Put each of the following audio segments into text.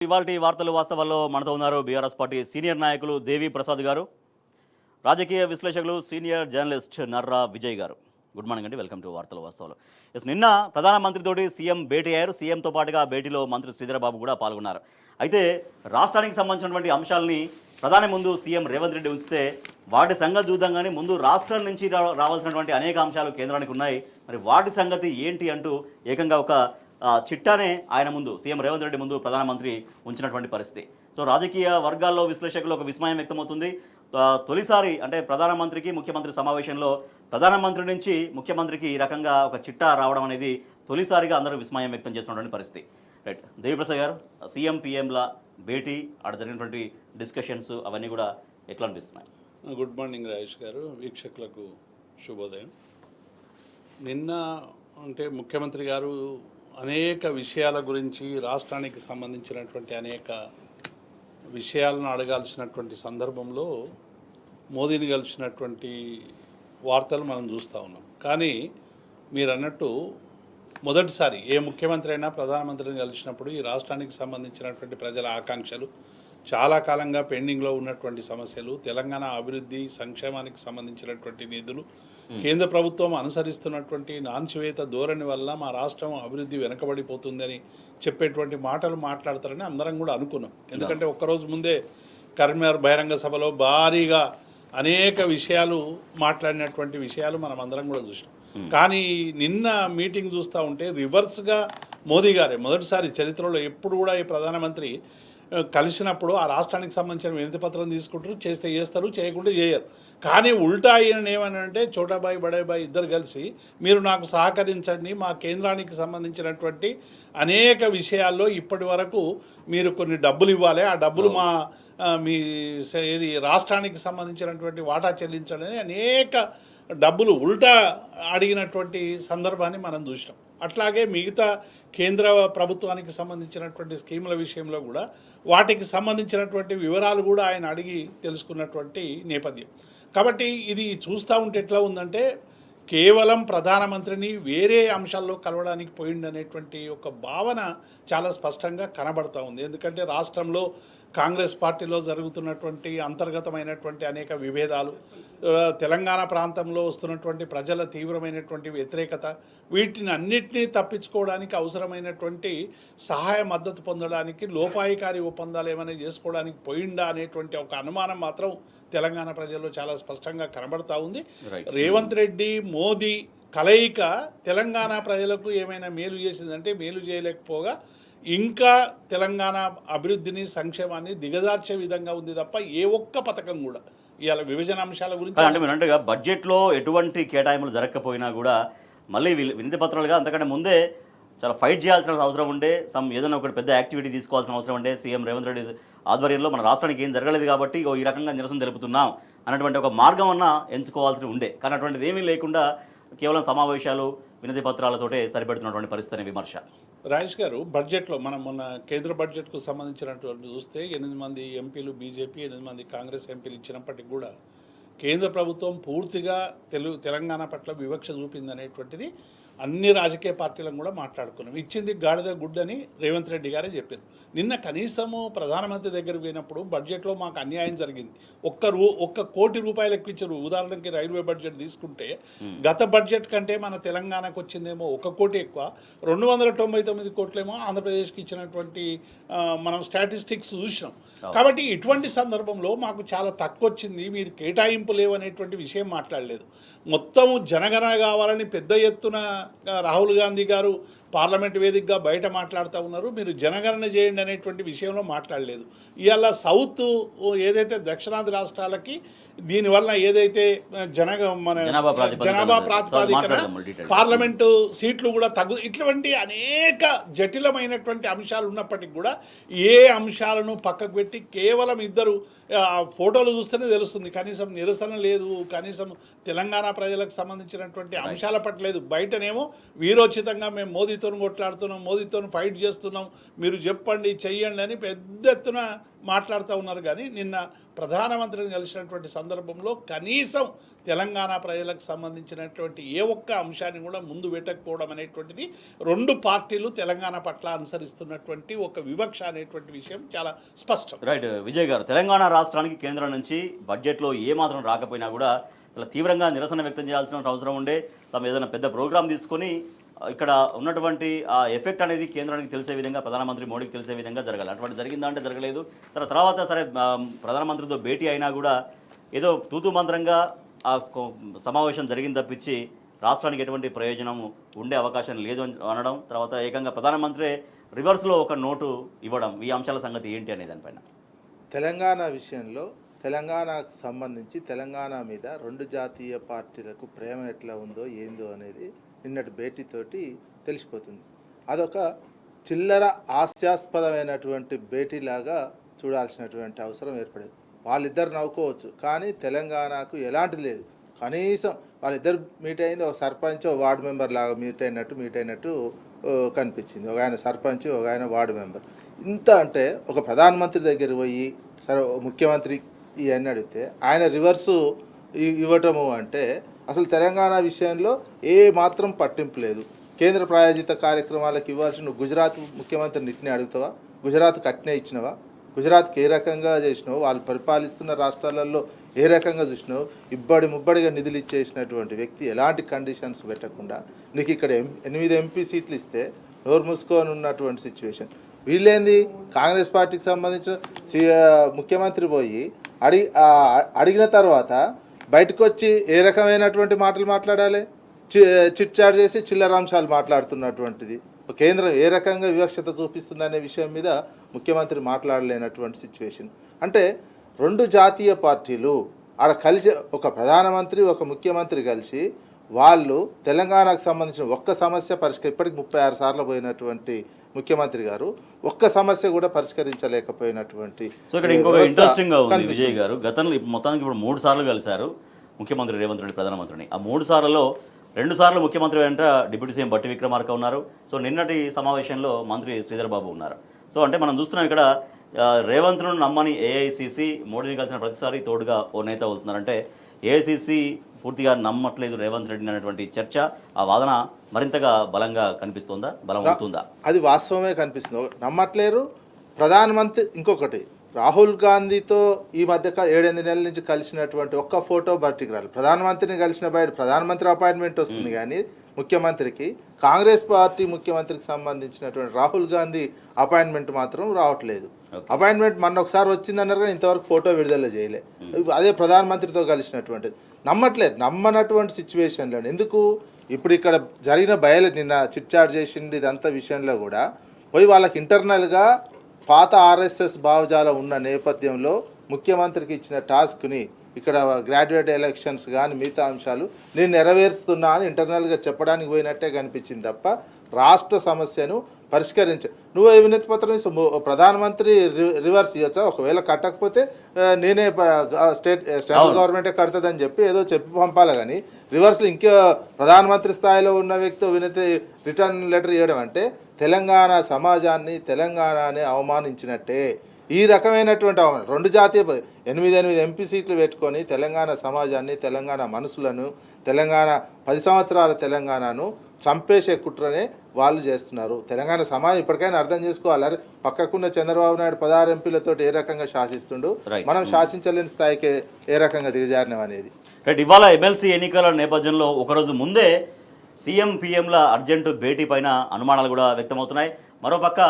ఇవాల్టి వార్తలు వాస్తవాల్లో మనతో ఉన్నారు బీఆర్ఎస్ పార్టీ సీనియర్ నాయకులు దేవి ప్రసాద్ గారు, రాజకీయ విశ్లేషకులు సీనియర్ జర్నలిస్ట్ నర్రా విజయ్ గారు. గుడ్ మార్నింగ్ అండి, వెల్కమ్ టు వార్తలు వాస్తవాలు. నిన్న ప్రధానమంత్రితోటి సీఎం భేటీ అయ్యారు. సీఎంతో పాటుగా భేటీలో మంత్రి శ్రీధర్ బాబు కూడా పాల్గొన్నారు. అయితే రాష్ట్రానికి సంబంధించినటువంటి అంశాలని ప్రధాని ముందు సీఎం రేవంత్ రెడ్డి ఉంచితే వాటి సంగతి చూద్దాం, కానీ ముందు రాష్ట్రం నుంచి రావాల్సినటువంటి అనేక అంశాలు కేంద్రానికి ఉన్నాయి. మరి వాటి సంగతి ఏంటి అంటూ ఏకంగా ఒక చిట్టానే ఆయన ముందు సీఎం రేవంత్ రెడ్డి ముందు ప్రధానమంత్రి ఉంచినటువంటి పరిస్థితి. సో రాజకీయ వర్గాల్లో విశ్లేషకులు ఒక విస్మయం వ్యక్తమవుతుంది. తొలిసారి అంటే ప్రధానమంత్రికి ముఖ్యమంత్రి సమావేశంలో ప్రధానమంత్రి నుంచి ముఖ్యమంత్రికి ఈ రకంగా ఒక చిట్టా రావడం అనేది తొలిసారిగా అందరూ విస్మయం వ్యక్తం చేసినటువంటి పరిస్థితి. రైట్, దేవిప్రసాద్ గారు, సీఎం పిఎంల భేటీ, అక్కడ జరిగినటువంటి డిస్కషన్స్ అవన్నీ కూడా ఎట్లా అనిపిస్తున్నాయి? గుడ్ మార్నింగ్ రాజేష్ గారు, వీక్షకులకు శుభోదయం. నిన్న అంటే ముఖ్యమంత్రి గారు అనేక విషయాల గురించి, రాష్ట్రానికి సంబంధించినటువంటి అనేక విషయాలను అడగాల్సినటువంటి సందర్భంలో మోదీని కలిసినటువంటి వార్తలు మనం చూస్తూ ఉన్నాం. కానీ మీరు అన్నట్టు మొదటిసారి ఏ ముఖ్యమంత్రి అయినా ప్రధానమంత్రిని కలిసినప్పుడు ఈ రాష్ట్రానికి సంబంధించినటువంటి ప్రజల ఆకాంక్షలు, చాలా కాలంగా పెండింగ్లో ఉన్నటువంటి సమస్యలు, తెలంగాణ అభివృద్ధి సంక్షేమానికి సంబంధించినటువంటి నిధులు, కేంద్ర ప్రభుత్వం అనుసరిస్తున్నటువంటి నాన్చివేత ధోరణి వల్ల మా రాష్ట్రం అభివృద్ధి వెనకబడిపోతుందని చెప్పేటువంటి మాటలు మాట్లాడతారని అందరం కూడా అనుకున్నాం. ఎందుకంటే ఒక్కరోజు ముందే కరీంనగర్ బహిరంగ సభలో భారీగా అనేక విషయాలు మాట్లాడినటువంటి విషయాలు మనం అందరం కూడా చూసాం. కానీ నిన్న మీటింగ్ చూస్తూ ఉంటే రివర్స్గా మోదీ గారే మొదటిసారి చరిత్రలో ఎప్పుడు కూడా ఈ ప్రధానమంత్రి కలిసినప్పుడు ఆ రాష్ట్రానికి సంబంధించిన వినతి పత్రం తీసుకుంటారు, చేస్తే చేస్తారు, చేయకుండా చేయరు. కానీ ఉల్టా అయిన ఏమనంటే చోటాబాయి బడాబాయి ఇద్దరు కలిసి మీరు నాకు సహకరించండి, మా కేంద్రానికి సంబంధించినటువంటి అనేక విషయాల్లో ఇప్పటి వరకు మీరు కొన్ని డబ్బులు ఇవ్వాలి, ఆ డబ్బులు మీ ఏది రాష్ట్రానికి సంబంధించినటువంటి వాటా చెల్లించండి అని అనేక డబ్బులు ఉల్టా అడిగినటువంటి సందర్భాన్ని మనం చూసాం. అట్లాగే మిగతా కేంద్ర ప్రభుత్వానికి సంబంధించినటువంటి స్కీముల విషయంలో కూడా వాటికి సంబంధించినటువంటి వివరాలు కూడా ఆయన అడిగి తెలుసుకున్నటువంటి నేపథ్యం. కాబట్టి ఇది చూస్తూ ఉంటే ఎట్లా ఉందంటే కేవలం ప్రధానమంత్రిని వేరే అంశాల్లో కలవడానికి పోయిందనేటువంటి ఒక భావన చాలా స్పష్టంగా కనబడతా ఉంది. ఎందుకంటే రాష్ట్రంలో కాంగ్రెస్ పార్టీలో జరుగుతున్నటువంటి అంతర్గతమైనటువంటి అనేక విభేదాలు, తెలంగాణ ప్రాంతంలో వస్తున్నటువంటి ప్రజల తీవ్రమైనటువంటి వ్యతిరేకత, వీటిని అన్నిటినీ తప్పించుకోవడానికి అవసరమైనటువంటి సహాయ మద్దతు పొందడానికి లోపాయికారి ఒప్పందాలు ఏమైనా చేసుకోవడానికి పోయిందా అనేటువంటి ఒక అనుమానం మాత్రం తెలంగాణ ప్రజల్లో చాలా స్పష్టంగా కనబడతా ఉంది. రేవంత్ రెడ్డి మోదీ కలయిక తెలంగాణ ప్రజలకు ఏమైనా మేలు చేసిందంటే మేలు చేయలేకపోగా ఇంకా తెలంగాణ అభివృద్ధిని సంక్షేమాన్ని దిగజార్చే విధంగా ఉంది తప్ప ఏ ఒక్క పథకం కూడా ఇవాళ విభజన అంశాల గురించి అంటే మీరు అంటే బడ్జెట్లో ఎటువంటి కేటాయింపులు జరగకపోయినా కూడా మళ్ళీ వినతి పత్రాలుగా అంతకంటే ముందే చాలా ఫైట్ చేయాల్సిన అవసరం ఉండే, ఏదైనా ఒకటి పెద్ద యాక్టివిటీ తీసుకోవాల్సిన అవసరం ఉండే. సీఎం రేవంత్ రెడ్డి ఆధ్వర్యంలో మన రాష్ట్రానికి ఏం జరగలేదు కాబట్టి ఈ రకంగా నిరసన తెలుపుతున్నాం అన్నటువంటి ఒక మార్గం అన్న ఎంచుకోవాల్సి ఉండే. కానీ అటువంటిది ఏమీ లేకుండా కేవలం సమావేశాలు, వినతి పత్రాలతోటే సరిపెడుతున్నటువంటి పరిస్థితి అనే విమర్శ. రాజేష్ గారు, బడ్జెట్లో మనం మొన్న కేంద్ర బడ్జెట్కు సంబంధించినటువంటి చూస్తే 8 మంది ఎంపీలు బీజేపీ, 8 మంది కాంగ్రెస్ ఎంపీలు ఇచ్చినప్పటికీ కూడా కేంద్ర ప్రభుత్వం పూర్తిగా తెలంగాణ పట్ల వివక్ష చూపిందనేటువంటిది అన్ని రాజకీయ పార్టీలను కూడా మాట్లాడుకున్నాం. ఇచ్చింది గాడిద గుడ్డని రేవంత్ రెడ్డి గారే చెప్పారు. నిన్న కనీసము ప్రధానమంత్రి దగ్గరికి పోయినప్పుడు బడ్జెట్లో మాకు అన్యాయం జరిగింది, ఒక్క కోటి రూపాయలు ఎక్కువ ఇచ్చారు. ఉదాహరణకి రైల్వే బడ్జెట్ తీసుకుంటే గత బడ్జెట్ కంటే మన తెలంగాణకు వచ్చిందేమో 1 కోటి ఎక్కువ, 299 కోట్లేమో ఆంధ్రప్రదేశ్కి ఇచ్చినటువంటి మనం స్టాటిస్టిక్స్ చూసినాం. కాబట్టి ఇటువంటి సందర్భంలో మాకు చాలా తక్కువ వచ్చింది, మీరు కేటాయింపు లేవనేటువంటి విషయం మాట్లాడలేదు. మొత్తము జనగణన కావాలని పెద్ద ఎత్తున రాహుల్ గాంధీ గారు పార్లమెంట్ వేదికగా బయట మాట్లాడుతూ ఉన్నారు, మీరు జనగణన చేయండి అనేటువంటి విషయంలో మాట్లాడలేదు. ఇవాళ సౌత్ ఏదైతే దక్షిణాది రాష్ట్రాలకి దీనివల్ల ఏదైతే జనాభా ప్రాతిపదికన పార్లమెంటు సీట్లు కూడా ఇటువంటి అనేక జటిలమైనటువంటి అంశాలు ఉన్నప్పటికీ కూడా ఏ అంశాలను పక్కకు పెట్టి కేవలం ఇద్దరు ఫోటోలు చూస్తేనే తెలుస్తుంది, కనీసం నిరసన లేదు, కనీసం తెలంగాణ ప్రజలకు సంబంధించినటువంటి అంశాల పట్ల లేదు. బయటనేమో వీరోచితంగా మేము మోదీతో కొట్లాడుతున్నాం, మోదీతో ఫైట్ చేస్తున్నాం, మీరు చెప్పండి చెయ్యండి అని పెద్ద ఎత్తున మాట్లాడుతూ ఉన్నారు. కానీ నిన్న ప్రధానమంత్రిని కలిసినటువంటి సందర్భంలో కనీసం తెలంగాణ ప్రజలకు సంబంధించినటువంటి ఏ ఒక్క అంశాన్ని కూడా ముందు పెట్టకపోవడం అనేటువంటిది రెండు పార్టీలు తెలంగాణ పట్ల అనుసరిస్తున్నటువంటి ఒక వివక్ష అనేటువంటి విషయం చాలా స్పష్టం. రైట్ విజయ్ గారు, తెలంగాణ రాష్ట్రానికి కేంద్రం నుంచి బడ్జెట్లో ఏమాత్రం రాకపోయినా కూడా చాలా తీవ్రంగా నిరసన వ్యక్తం చేయాల్సిన అవసరం ఉండే ఏదైనా పెద్ద ప్రోగ్రామ్ తీసుకొని ఇక్కడ ఉన్నటువంటి ఆ ఎఫెక్ట్ అనేది కేంద్రానికి తెలిసే విధంగా, ప్రధానమంత్రి మోడీకి తెలిసే విధంగా జరగాలి. అటువంటి జరిగిందా అంటే జరగలేదు. తర్వాత సరే ప్రధానమంత్రితో భేటీ అయినా కూడా ఏదో తూతు మంత్రంగా ఆ సమావేశం జరిగింది తప్పించి రాష్ట్రానికి ఎటువంటి ప్రయోజనం ఉండే అవకాశం లేదు అనడం, తర్వాత ఏకంగా ప్రధానమంత్రి రివర్స్లో ఒక నోటు ఇవ్వడం, ఈ అంశాల సంగతి ఏంటి అనే దానిపైన. తెలంగాణ విషయంలో తెలంగాణకు సంబంధించి తెలంగాణ మీద రెండు జాతీయ పార్టీలకు ప్రేమ ఎట్లా ఉందో ఏందో అనేది నిన్నటి భేటీతోటి తెలిసిపోతుంది. అదొక చిల్లర హాస్యాస్పదమైనటువంటి భేటీలాగా చూడాల్సినటువంటి అవసరం ఏర్పడేది. వాళ్ళిద్దరు నవ్వుకోవచ్చు, కానీ తెలంగాణకు ఎలాంటి లేదు. కనీసం వాళ్ళిద్దరు మీట్ అయింది ఒక సర్పంచ్ ఒక వార్డు మెంబర్ లాగా మీట్ అయినట్టు కనిపించింది. ఒక ఆయన సర్పంచ్, ఒక ఆయన వార్డు మెంబర్. ఇంత అంటే ఒక ప్రధానమంత్రి దగ్గర పోయి సరే ముఖ్యమంత్రి ఇవన్నీ అడిగితే ఆయన రివర్సు ఇవ్వటము అంటే అసలు తెలంగాణ విషయంలో ఏ మాత్రం పట్టింపు లేదు. కేంద్ర ప్రాయోజిత కార్యక్రమాలకు ఇవ్వాల్సిన గుజరాత్ ముఖ్యమంత్రిని ఇట్నే అడుగుతావా? గుజరాత్కి అట్నే ఇచ్చినవా? గుజరాత్కి ఏ రకంగా చేసినావు? వాళ్ళు పరిపాలిస్తున్న రాష్ట్రాలలో ఏ రకంగా చూసినావు? ముబ్బడిగా నిధులు ఇచ్చేసినటువంటి వ్యక్తి ఎలాంటి కండిషన్స్ పెట్టకుండా నీకు ఇక్కడ 8 ఎంపీ సీట్లు ఇస్తే నోరు మూసుకొని ఉన్నటువంటి సిచ్యువేషన్. వీళ్ళేంది కాంగ్రెస్ పార్టీకి సంబంధించిన ముఖ్యమంత్రి పోయి అడిగిన తర్వాత బయటకు వచ్చి ఏ రకమైనటువంటి మాటలు మాట్లాడాలి? చిట్ చాట్ చేసి చిల్లరాంశాలు మాట్లాడుతున్నటువంటిది. కేంద్రం ఏ రకంగా వివక్షత చూపిస్తుందనే విషయం మీద ముఖ్యమంత్రి మాట్లాడలేనటువంటి సిచ్యువేషన్. అంటే రెండు జాతీయ పార్టీలు ఆడ కలిసి ఒక ప్రధానమంత్రి ఒక ముఖ్యమంత్రి కలిసి వాళ్ళు తెలంగాణకు సంబంధించిన ఒక్క సమస్య ఇప్పటికి 36 సార్లు పోయినటువంటి ముఖ్యమంత్రి గారు ఒక్క సమస్య కూడా పరిష్కరించలేకపోయినటువంటి. సో ఇక్కడ ఇంకొక ఇంట్రెస్టింగ్గా ఉంది విజయ్ గారు, గతంలో మొత్తానికి ఇప్పుడు 3 సార్లు కలిశారు ముఖ్యమంత్రి రేవంత్ రెడ్డి ప్రధానమంత్రిని. ఆ 3 సార్లలో 2 సార్లు ముఖ్యమంత్రి వెంట డిప్యూటీ సీఎం బట్టి విక్రమార్క ఉన్నారు. సో నిన్నటి సమావేశంలో మంత్రి శ్రీధర్ బాబు ఉన్నారు. సో అంటే మనం చూస్తున్నాం ఇక్కడ రేవంత్ను నమ్మని ఏఐసిసి మోడీని కలిసిన ప్రతిసారి తోడుగా ఓ నేత అవుతున్నారంటే ఏఐసిసి పూర్తిగా నమ్మట్లేదు రేవంత్ రెడ్డిని అనేటువంటి చర్చ, ఆ వాదన మరింతగా బలంగా కనిపిస్తుందా, బలం అవుతుందా? అది వాస్తవమే కనిపిస్తుంది. నమ్మట్లేరు ప్రధానమంత్రి. ఇంకొకటి, రాహుల్ గాంధీతో ఈ మధ్య 7-8 నెలల నుంచి కలిసినటువంటి ఒక్క ఫోటో బయటికి రాలి. ప్రధానమంత్రిని కలిసిన ప్రధానమంత్రి అపాయింట్మెంట్ వస్తుంది, కానీ ముఖ్యమంత్రికి కాంగ్రెస్ పార్టీ ముఖ్యమంత్రికి సంబంధించినటువంటి రాహుల్ గాంధీ అపాయింట్మెంట్ మాత్రం రావట్లేదు. అపాయింట్మెంట్ మొన్న ఒకసారి వచ్చిందన్నారు కానీ ఇంతవరకు ఫోటో విడుదల చేయలే. అదే ప్రధానమంత్రితో కలిసినటువంటిది. నమ్మట్లేదు. నమ్మనటువంటి సిచ్యువేషన్లో ఎందుకు ఇప్పుడు ఇక్కడ జరిగిన నిన్న చిట్ చాట్ చేసింది ఇదంతా విషయంలో కూడా పోయి వాళ్ళకి ఇంటర్నల్గా పాత ఆర్ఎస్ఎస్ భావజాలం ఉన్న నేపథ్యంలో ముఖ్యమంత్రికి ఇచ్చిన టాస్క్ని ఇక్కడ గ్రాడ్యుయేట్ ఎలక్షన్స్ కానీ మిగతా అంశాలు నేను నెరవేరుస్తున్నా అని ఇంటర్నల్గా చెప్పడానికి పోయినట్టే కనిపించింది తప్ప రాష్ట్ర సమస్యను నువ్వు వినతి పత్రం ఇస్తావు, ప్రధానమంత్రి రివర్స్ ఇవ్వచ్చా? ఒకవేళ కట్టకపోతే నేనే సెంట్రల్ గవర్నమెంటే కడుతుందని చెప్పి ఏదో చెప్పి పంపాలి, కానీ రివర్స్లో ఇంకో ప్రధానమంత్రి స్థాయిలో ఉన్న వ్యక్తి వినతి రిటర్న్ లెటర్ ఇవ్వడం అంటే తెలంగాణ సమాజాన్ని తెలంగాణని అవమానించినట్టే. ఈ రకమైనటువంటి అవమానం 2 జాతీయ 8 ఎంపీ సీట్లు పెట్టుకొని తెలంగాణ సమాజాన్ని తెలంగాణ మనసులను తెలంగాణ 10 సంవత్సరాల తెలంగాణను చంపేసే కుట్రనే వాళ్ళు చేస్తున్నారు. తెలంగాణ సమాజం ఇప్పటికైనా అర్థం చేసుకోవాలి. పక్కకున్న చంద్రబాబు నాయుడు 16 ఎంపీలతో ఏ రకంగా శాసిస్తుండు, మనం శాసించలేని స్థాయికి ఏ రకంగా దిగజారినాం అనేది. రైట్. ఇవాళ ఎమ్మెల్సీ ఎన్నికల నేపథ్యంలో ఒకరోజు ముందే సీఎం పీఎంల అర్జెంటు భేటీ పైన అనుమానాలు కూడా వ్యక్తమవుతున్నాయి. మరోపక్క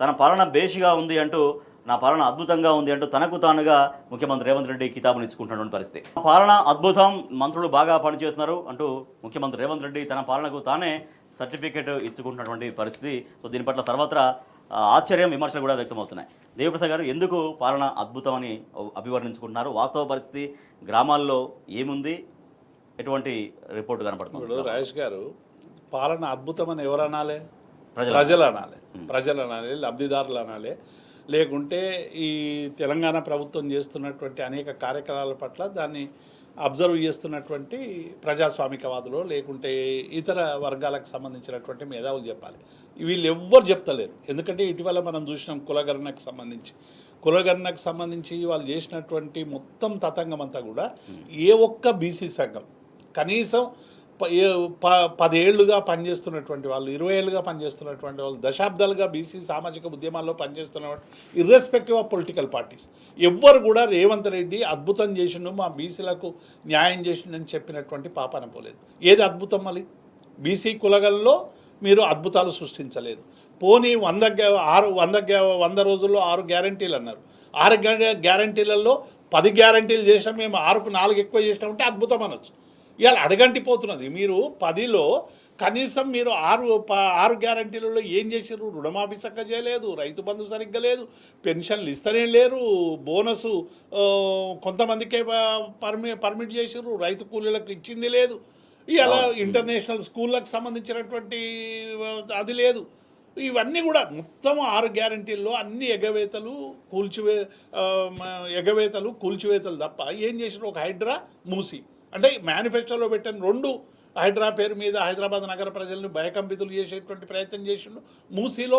తన పాలన బేషిగా ఉంది అంటూ, నా పాలన అద్భుతంగా ఉంది అంటూ తనకు తానుగా ముఖ్యమంత్రి రేవంత్ రెడ్డి కితాబును ఇచ్చుకుంటున్నటువంటి పరిస్థితి. పాలన అద్భుతం, మంత్రులు బాగా పనిచేస్తున్నారు అంటూ ముఖ్యమంత్రి రేవంత్ రెడ్డి తన పాలనకు తానే సర్టిఫికేట్ ఇచ్చుకుంటున్నటువంటి పరిస్థితి. సో దీని పట్ల సర్వత్రా ఆశ్చర్యం, విమర్శలు కూడా వ్యక్తమవుతున్నాయి. దేవిప్రసాద్ గారు, ఎందుకు పాలన అద్భుతం అని అభివర్ణించుకుంటున్నారు? వాస్తవ పరిస్థితి గ్రామాల్లో ఏముంది, ఎటువంటి రిపోర్టు కనపడుతుంది? ఇప్పుడు రాజేష్ గారు, పాలన అద్భుతం అని ఎవరు అనాలి? ప్రజలు అనాలి, లబ్ధిదారులు అనాలి. లేకుంటే ఈ తెలంగాణ ప్రభుత్వం చేస్తున్నటువంటి అనేక కార్యక్రమాల పట్ల దాన్ని అబ్జర్వ్ చేస్తున్నటువంటి ప్రజాస్వామికవాదులు లేకుంటే ఇతర వర్గాలకు సంబంధించినటువంటి మేధావులు చెప్పాలి. వీళ్ళు ఎవ్వరు చెప్తలేరు. ఎందుకంటే ఇటీవల మనం చూసినాం కులగణనకు సంబంధించి వాళ్ళు చేసినటువంటి మొత్తం తతంగం అంతా కూడా ఏ ఒక్క బీసీ సంఘం కనీసం 10 ఏళ్లుగా పనిచేస్తున్నటువంటి వాళ్ళు, 20 ఏళ్ళుగా పనిచేస్తున్నటువంటి వాళ్ళు, దశాబ్దాలుగా బీసీ సామాజిక ఉద్యమాల్లో పనిచేస్తున్నటువంటి ఇర్రెస్పెక్టివ్ ఆఫ్ పొలిటికల్ పార్టీస్ ఎవ్వరు కూడా రేవంత్ రెడ్డి అద్భుతం చేసిండు, మా బీసీలకు న్యాయం చేసిండని చెప్పినటువంటి పాపాన పోలేదు. ఏది అద్భుతం? మళ్ళీ బీసీ కులగల్లో మీరు అద్భుతాలు సృష్టించలేదు. పోనీ 100 రోజుల్లో 6 గ్యారంటీలు అన్నారు. 6 గ్యారంటీలలో 10 గ్యారంటీలు చేసినా మేము 6కు 4 ఎక్కువ చేసినామంటే అద్భుతం అనొచ్చు. ఇవాళ అడగంటిపోతున్నది. మీరు 10లో కనీసం మీరు 6 గ్యారంటీలలో ఏం చేసారు? రుణమాఫీ సరిగ్గా చేయలేదు, రైతు బంధు సరిగ్గా లేదు, పెన్షన్లు ఇస్తూనే లేరు, బోనసు కొంతమందికే పర్మిట్ చేసారు, రైతు కూలీలకు ఇచ్చింది లేదు. ఇవాళ ఇంటర్నేషనల్ స్కూళ్ళకు సంబంధించినటువంటి అది లేదు. ఇవన్నీ కూడా మొత్తం 6 గ్యారంటీల్లో అన్ని ఎగవేతలు కూల్చివేతలు తప్ప ఏం చేసారు? ఒక హైడ్రా మూసి అంటే మేనిఫెస్టోలో పెట్టిన 2 హైడ్రా పేరు మీద హైదరాబాద్ నగర ప్రజలను భయకంపితులు చేసేటువంటి ప్రయత్నం చేసిండు. మూసీలో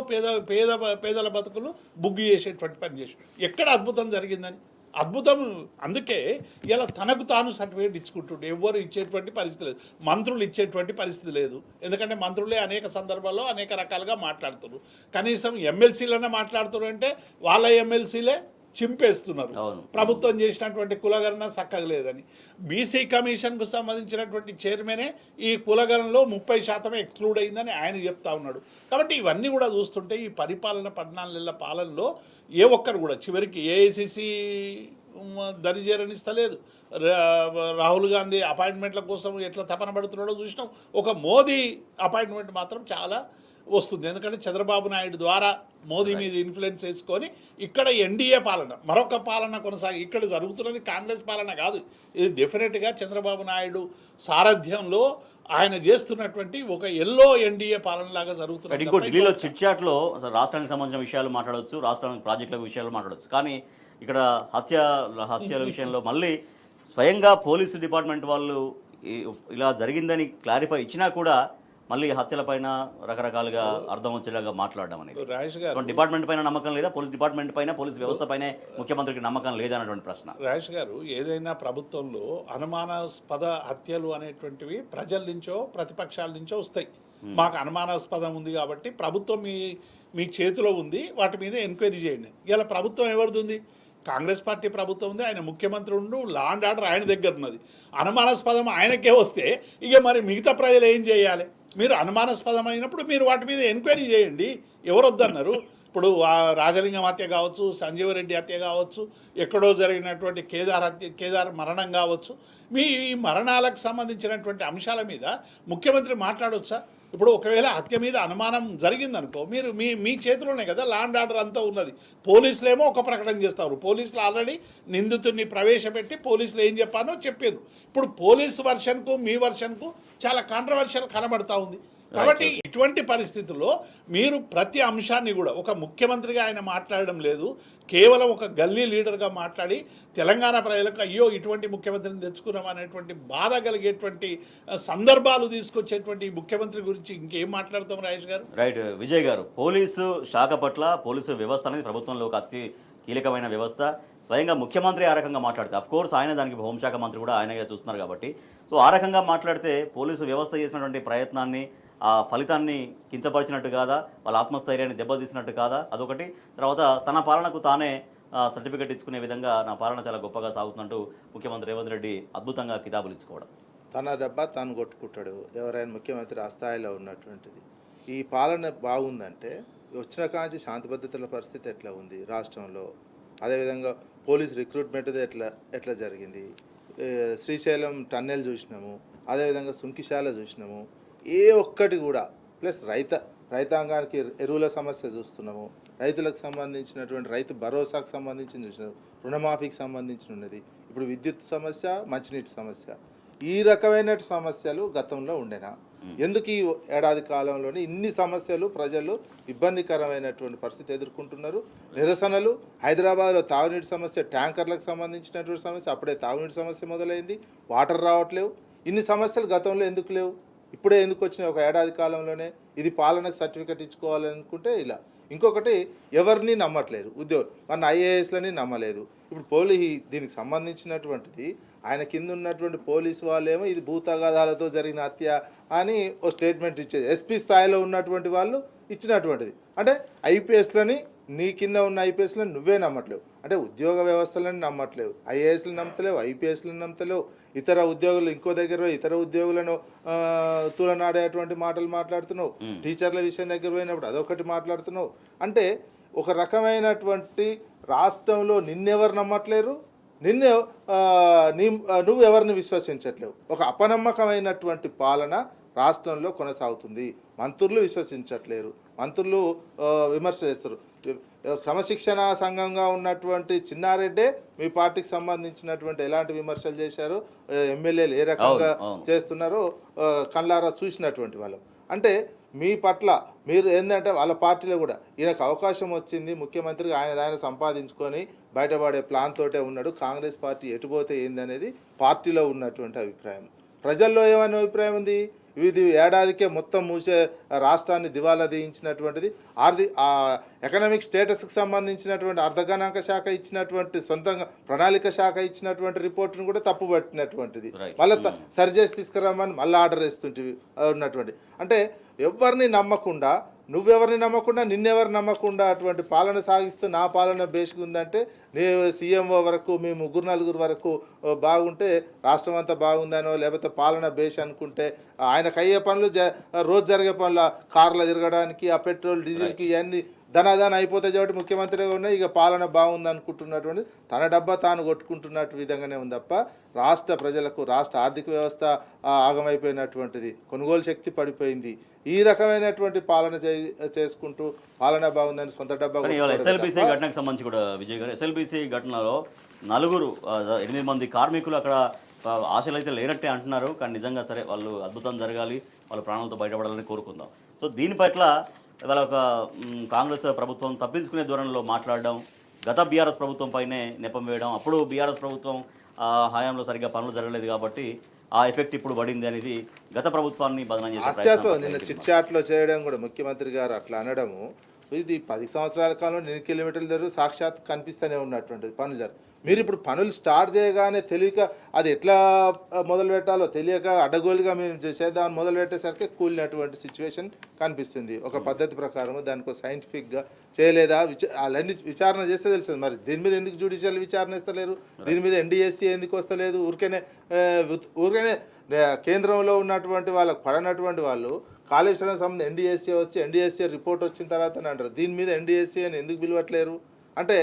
పేదల బతుకులు బుగ్గు చేసేటువంటి పని చేసిండు. ఎక్కడ అద్భుతం జరిగిందని? అద్భుతం అందుకే ఇలా తనకు తాను సర్టిఫికేట్ ఇచ్చుకుంటుండే ఎవ్వరు ఇచ్చేటువంటి పరిస్థితి లేదు. మంత్రులు ఇచ్చేటువంటి పరిస్థితి లేదు. ఎందుకంటే మంత్రులే అనేక సందర్భాల్లో అనేక రకాలుగా మాట్లాడుతున్నారు. కనీసం ఎమ్మెల్సీలనే మాట్లాడుతున్నారు అంటే వాళ్ళ ఎమ్మెల్సీలే చింపేస్తున్నారు ప్రభుత్వం చేసినటువంటి కులగణన చక్కగా లేదని. బీసీ కమిషన్కు సంబంధించినటువంటి చైర్మనే ఈ కులగణనలో 30% ఎక్స్క్లూడ్ అయిందని ఆయన చెప్తా ఉన్నాడు. కాబట్టి ఇవన్నీ కూడా చూస్తుంటే ఈ పరిపాలన 14 నెలల పాలనలో ఏ ఒక్కరు కూడా చివరికి ఏఐసిసి దరిజేరనిస్తలేదు. రాహుల్ గాంధీ అపాయింట్మెంట్ల కోసం ఎట్లా తపన పడుతున్నాడో చూసినాం. ఒక మోదీ అపాయింట్మెంట్ మాత్రం చాలా వస్తుంది. ఎందుకంటే చంద్రబాబు నాయుడు ద్వారా మోదీ మీద ఇన్ఫ్లుయెన్స్ వేసుకొని ఇక్కడ ఎన్డీఏ పాలన మరొక పాలన కొనసాగి ఇక్కడ జరుగుతున్నది కాంగ్రెస్ పాలన కాదు. ఇది డెఫినెట్గా చంద్రబాబు నాయుడు సారథ్యంలో ఆయన చేస్తున్నటువంటి ఒక ఎల్లో ఎన్డీఏ పాలనలాగా జరుగుతుంది. ఇంకో ఢిల్లీలో చిట్చాట్లో రాష్ట్రానికి సంబంధించిన విషయాలు మాట్లాడవచ్చు, రాష్ట్రానికి ప్రాజెక్టుల విషయాలు మాట్లాడవచ్చు. కానీ ఇక్కడ హత్యల విషయంలో మళ్ళీ స్వయంగా పోలీసు డిపార్ట్మెంట్ వాళ్ళు ఇలా జరిగిందని క్లారిఫై ఇచ్చినా కూడా మళ్ళీ హత్యలపైన రకరకాలుగా అర్థం వచ్చేలాగా మాట్లాడడం అనేది రాజేష్ గారు డిపార్ట్మెంట్ పైన నమ్మకం లేదా, పోలీస్ డిపార్ట్మెంట్ పైన పోలీస్ వ్యవస్థ పైన ముఖ్యమంత్రికి నమ్మకం లేదా అన్నటువంటి ప్రశ్న. రాజేష్ గారు, ఏదైనా ప్రభుత్వంలో అనుమానాస్పద హత్యలు అనేటువంటివి ప్రజల నుంచో ప్రతిపక్షాల నుంచో వస్తాయి. మాకు అనుమానాస్పదం ఉంది కాబట్టి ప్రభుత్వం మీ చేతిలో ఉంది, వాటి మీద ఎంక్వైరీ చేయండి. ఇలా ప్రభుత్వం ఎవరిది ఉంది? కాంగ్రెస్ పార్టీ ప్రభుత్వం ఉంది, ఆయన ముఖ్యమంత్రి ఉండు, లా అండ్ ఆర్డర్ ఆయన దగ్గర ఉన్నది. అనుమానాస్పదం ఆయనకే వస్తే ఇక మరి మిగతా ప్రజలు ఏం చేయాలి? మీరు అనుమానాస్పదమైనప్పుడు మీరు వాటి మీద ఎంక్వైరీ చేయండి. ఎవరు వద్దన్నారు? ఇప్పుడు రాజలింగం హత్య కావచ్చు, సంజీవరెడ్డి హత్య కావచ్చు, ఎక్కడో జరిగినటువంటి కేదార్ మరణం కావచ్చు, మీ ఈ మరణాలకు సంబంధించినటువంటి అంశాల మీద ముఖ్యమంత్రి మాట్లాడవచ్చా? ఇప్పుడు ఒకవేళ హత్య మీద అనుమానం జరిగిందనుకో, మీరు మీ చేతిలోనే కదా లా అండ్ ఆర్డర్ అంతా ఉన్నది. పోలీసులేమో ఒక ప్రకటన చేస్తారు. పోలీసులు ఆల్రెడీ నిందితుడిని ప్రవేశపెట్టి పోలీసులు ఏం చెప్పానో చెప్పారు. ఇప్పుడు పోలీసు వర్షన్కు మీ వర్షన్కు చాలా కాంట్రవర్షియల్ కనబడతా ఉంది. కాబట్టి ఇటువంటి పరిస్థితుల్లో మీరు ప్రతి అంశాన్ని కూడా ఒక ముఖ్యమంత్రిగా ఆయన మాట్లాడడం లేదు, కేవలం ఒక గల్లీ లీడర్గా మాట్లాడి తెలంగాణ ప్రజలకు అయ్యో ఇటువంటి ముఖ్యమంత్రిని తెచ్చుకున్నాం అనేటువంటి బాధ కలిగేటువంటి సందర్భాలు తీసుకొచ్చేటువంటి ముఖ్యమంత్రి గురించి ఇంకేం మాట్లాడతాం రాజేష్ గారు? రైట్ విజయ్ గారు, పోలీసు శాఖ పట్ల పోలీసు వ్యవస్థ అనేది ప్రభుత్వంలో ఒక అతి కీలకమైన వ్యవస్థ. స్వయంగా ముఖ్యమంత్రి ఆ రకంగా మాట్లాడితే అఫ్కోర్స్ ఆయన దానికి హోంశాఖ మంత్రి కూడా ఆయనగా చూస్తున్నారు కాబట్టి, సో ఆ రకంగా మాట్లాడితే పోలీసు వ్యవస్థ చేసినటువంటి ప్రయత్నాన్ని ఆ ఫలితాన్ని కించపరిచినట్టు కాదా, వాళ్ళ ఆత్మస్థైర్యాన్ని దెబ్బతీసినట్టు కాదా? అదొకటి. తర్వాత తన పాలనకు తానే సర్టిఫికెట్ ఇచ్చుకునే విధంగా నా పాలన చాలా గొప్పగా సాగుతున్నట్టు ముఖ్యమంత్రి రేవంత్ రెడ్డి అద్భుతంగా కితాబులు ఇచ్చుకోవడం. తన డబ్బా తాను కొట్టుకుంటాడు ఎవరైనా ముఖ్యమంత్రి ఆ స్థాయిలో ఉన్నటువంటిది. ఈ పాలన బాగుందంటే వచ్చిన కాంచి శాంతి భద్రతల పరిస్థితి ఎట్లా ఉంది రాష్ట్రంలో, అదేవిధంగా పోలీస్ రిక్రూట్మెంట్ ఎట్లా జరిగింది, శ్రీశైలం టన్నెల్ చూసినాము, అదేవిధంగా సుంకిశాల చూసినాము, ఏ ఒక్కటి కూడా ప్లస్ రైతాంగానికి ఎరువుల సమస్య చూస్తున్నాము, రైతులకు సంబంధించినటువంటి రైతు భరోసాకు సంబంధించి చూసినాము, రుణమాఫీకి సంబంధించి ఉన్నది, ఇప్పుడు విద్యుత్ సమస్య, మంచినీటి సమస్య, ఈ రకమైన సమస్యలు గతంలో ఉండేనా? ఎందుకు ఈ ఏడాది కాలంలోనే ఇన్ని సమస్యలు ప్రజలు ఇబ్బందికరమైనటువంటి పరిస్థితి ఎదుర్కొంటున్నారు? నిరసనలు, హైదరాబాద్లో తాగునీటి సమస్య, ట్యాంకర్లకు సంబంధించినటువంటి సమస్య, అప్పుడే తాగునీటి సమస్య మొదలైంది, వాటర్ రావట్లేవు. ఇన్ని సమస్యలు గతంలో ఎందుకు లేవు? ఇప్పుడే ఎందుకు వచ్చినాయి ఒక ఏడాది కాలంలోనే? ఇది పాలనకు సర్టిఫికెట్ ఇచ్చుకోవాలనుకుంటే ఇలా. ఇంకొకటి, ఎవరిని నమ్మట్లేదు ఉద్యోగం. మన ఐఏఎస్లని నమ్మలేదు. ఇప్పుడు దీనికి సంబంధించినటువంటిది ఆయన కింద ఉన్నటువంటి పోలీసు వాళ్ళేమో ఇది భూతగాదాలతో జరిగిన హత్య అని ఓ స్టేట్మెంట్ ఇచ్చేది. ఎస్పీ స్థాయిలో ఉన్నటువంటి వాళ్ళు ఇచ్చినటువంటిది. అంటే ఐపీఎస్లని, నీ కింద ఉన్న ఐపీఎస్లను నువ్వే నమ్మట్లేవు. అంటే ఉద్యోగ వ్యవస్థలను నమ్మట్లేవు, ఐఏఎస్లను నమ్మతలేవు, ఐపీఎస్లను నమ్మతలేవు, ఇతర ఉద్యోగులు ఇంకో దగ్గర ఇతర ఉద్యోగులను తూలనాడేటువంటి మాటలు మాట్లాడుతున్నావు. టీచర్ల విషయం దగ్గర పోయినప్పుడు అదొకటి మాట్లాడుతున్నావు. అంటే ఒక రకమైనటువంటి రాష్ట్రంలో నిన్నెవరు నమ్మట్లేరు, నువ్వు ఎవరిని విశ్వసించట్లేవు. ఒక అపనమ్మకమైనటువంటి పాలన రాష్ట్రంలో కొనసాగుతుంది. మంత్రులు విశ్వసించట్లేరు, మంత్రులు విమర్శ చేస్తారు. క్రమశిక్షణ సంఘంగా ఉన్నటువంటి చిన్నారెడ్డే మీ పార్టీకి సంబంధించినటువంటి ఎలాంటి విమర్శలు చేశారో, ఎమ్మెల్యేలు ఏ రకంగా చేస్తున్నారో కళ్ళారా చూసినటువంటి వాళ్ళం. అంటే మీ పట్ల మీరు ఏంటంటే వాళ్ళ పార్టీలో కూడా ఈయనకు అవకాశం వచ్చింది, ముఖ్యమంత్రిగా ఆయన సంపాదించుకొని బయటపడే ప్లాన్ తోటే ఉన్నాడు. కాంగ్రెస్ పార్టీ ఎటుపోతే ఏందనేది పార్టీలో ఉన్నటువంటి అభిప్రాయం. ప్రజల్లో ఏమైనా అభిప్రాయం ఉంది? ఇది ఏడాదికే మొత్తం మూసే రాష్ట్రాన్ని దివాలా తీయించినటువంటిది. ఎకనామిక్ స్టేటస్కి సంబంధించినటువంటి అర్ధగణాంక శాఖ ఇచ్చినటువంటి, సొంతంగా ప్రణాళిక శాఖ ఇచ్చినటువంటి రిపోర్ట్ను కూడా తప్పుపట్టినటువంటిది. మళ్ళీ సరిచేసి తీసుకురామని మళ్ళీ ఆర్డర్ ఇస్తుంటివి ఉన్నటువంటి. అంటే ఎవరిని నమ్మకుండా, నువ్వెవరిని నమ్మకుండా, నిన్నెవరు నమ్మకుండా అటువంటి పాలన సాగిస్తూ నా పాలన బేసిక్ ఉందంటే, నేను సీఎంఓ వరకు మీ 3-4 వరకు బాగుంటే రాష్ట్రం అంతా బాగుందనో, లేకపోతే పాలన బేస్ అనుకుంటే ఆయనకు అయ్యే పనులు రోజు జరిగే పనులు, కార్లు తిరగడానికి, ఆ పెట్రోల్ డీజిల్కి ఇవన్నీ ధనాదాన అయిపోతాయి కాబట్టి ముఖ్యమంత్రిగా ఉన్నాయి, ఇక పాలన బాగుంది అనుకుంటున్నటువంటి, తన డబ్బా తాను కొట్టుకుంటున్నట్టు విధంగానే ఉంది తప్ప రాష్ట్ర ప్రజలకు, రాష్ట్ర ఆర్థిక వ్యవస్థ ఆగమైపోయినటువంటిది, కొనుగోలు శక్తి పడిపోయింది. ఈ రకమైనటువంటి పాలన చేసుకుంటూ పాలన బాగుందని సొంత డబ్బా. ఎస్ఎల్బీసీ ఘటనకు సంబంధించి కూడా విజయ్ గారు, ఎస్ఎల్బీసీ ఘటనలో 8 మంది కార్మికులు అక్కడ ఆశలు అయితే లేనట్టే అంటున్నారు. కానీ నిజంగా సరే, వాళ్ళు అద్భుతం జరగాలి, వాళ్ళు ప్రాణాలతో బయటపడాలని కోరుకుందాం. సో దీని పట్ల ఇవాళ ఒక కాంగ్రెస్ ప్రభుత్వం తప్పించుకునే ధోరణిలో మాట్లాడడం, గత బీఆర్ఎస్ ప్రభుత్వం పైనే నెపం వేయడం, అప్పుడు బీఆర్ఎస్ ప్రభుత్వం హయాంలో సరిగ్గా పనులు జరగలేదు కాబట్టి ఆ ఎఫెక్ట్ ఇప్పుడు పడింది అనేది గత ప్రభుత్వాన్ని బదనం చేసే నిన్న చిట్చాట్లో చేయడం కూడా ముఖ్యమంత్రి గారు అట్లా అనడము, ఇది 10 సంవత్సరాల కాలంలో 8 కిలోమీటర్ల దగ్గర సాక్షాత్ కనిపిస్తూనే ఉన్నటువంటిది పనులు జరు. మీరు ఇప్పుడు పనులు స్టార్ట్ చేయగానే తెలియక అది ఎట్లా మొదలు పెట్టాలో తెలియక అడ్డగోలుగా మేము చేసేదాన్ని మొదలు పెట్టేసరికి కూలినటువంటి సిచ్యువేషన్ కనిపిస్తుంది. ఒక పద్ధతి ప్రకారం దానికి సైంటిఫిక్గా చేయలేదా, అలాంటి విచారణ చేస్తే తెలుస్తుంది. మరి దీని మీద ఎందుకు జ్యుడిషియల్ విచారణ ఇస్తలేరు? దీని మీద ఎన్డీఎస్సీ ఎందుకు వస్తలేదు? ఊరికనే కేంద్రంలో ఉన్నటువంటి వాళ్ళకు పడనటువంటి వాళ్ళు కాళేశ్వరం సంబంధించి ఎన్డీఎస్సీ రిపోర్ట్ వచ్చిన తర్వాత అంటారు. దీని మీద ఎన్డీఎస్సీ అని ఎందుకు పిలవట్లేరు? అంటే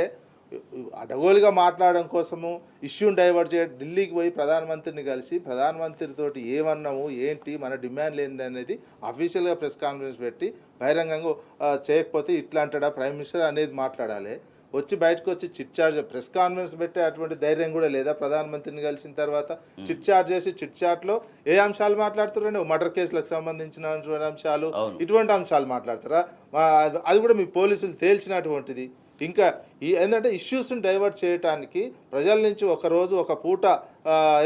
అడగోలుగా మాట్లాడడం కోసము ఇష్యూని డైవర్ట్ చేయడం. ఢిల్లీకి పోయి ప్రధానమంత్రిని కలిసి ప్రధానమంత్రితోటి ఏమన్నాము, ఏంటి మన డిమాండ్లు ఏంటి అనేది అఫీషియల్గా ప్రెస్ కాన్ఫరెన్స్ పెట్టి బహిరంగంగా చేయకపోతే ఇట్లా అంటాడా ప్రైమ్ మినిస్టర్ అనేది మాట్లాడాలి. బయటకు వచ్చి చిట్ చార్జ్ ప్రెస్ కాన్ఫరెన్స్ పెట్టే అటువంటి ధైర్యం కూడా లేదా? ప్రధానమంత్రిని కలిసిన తర్వాత చిట్ చార్జ్ చేసి చిట్ చాట్లో ఏ అంశాలు మాట్లాడుతారండి? మర్డర్ కేసులకు సంబంధించినటువంటి అంశాలు, ఇటువంటి అంశాలు మాట్లాడతారా? అది కూడా మీ పోలీసులు తేల్చినటువంటిది. ఇంకా ఏంటంటే ఇష్యూస్ని డైవర్ట్ చేయడానికి ప్రజల నుంచి ఒక పూట,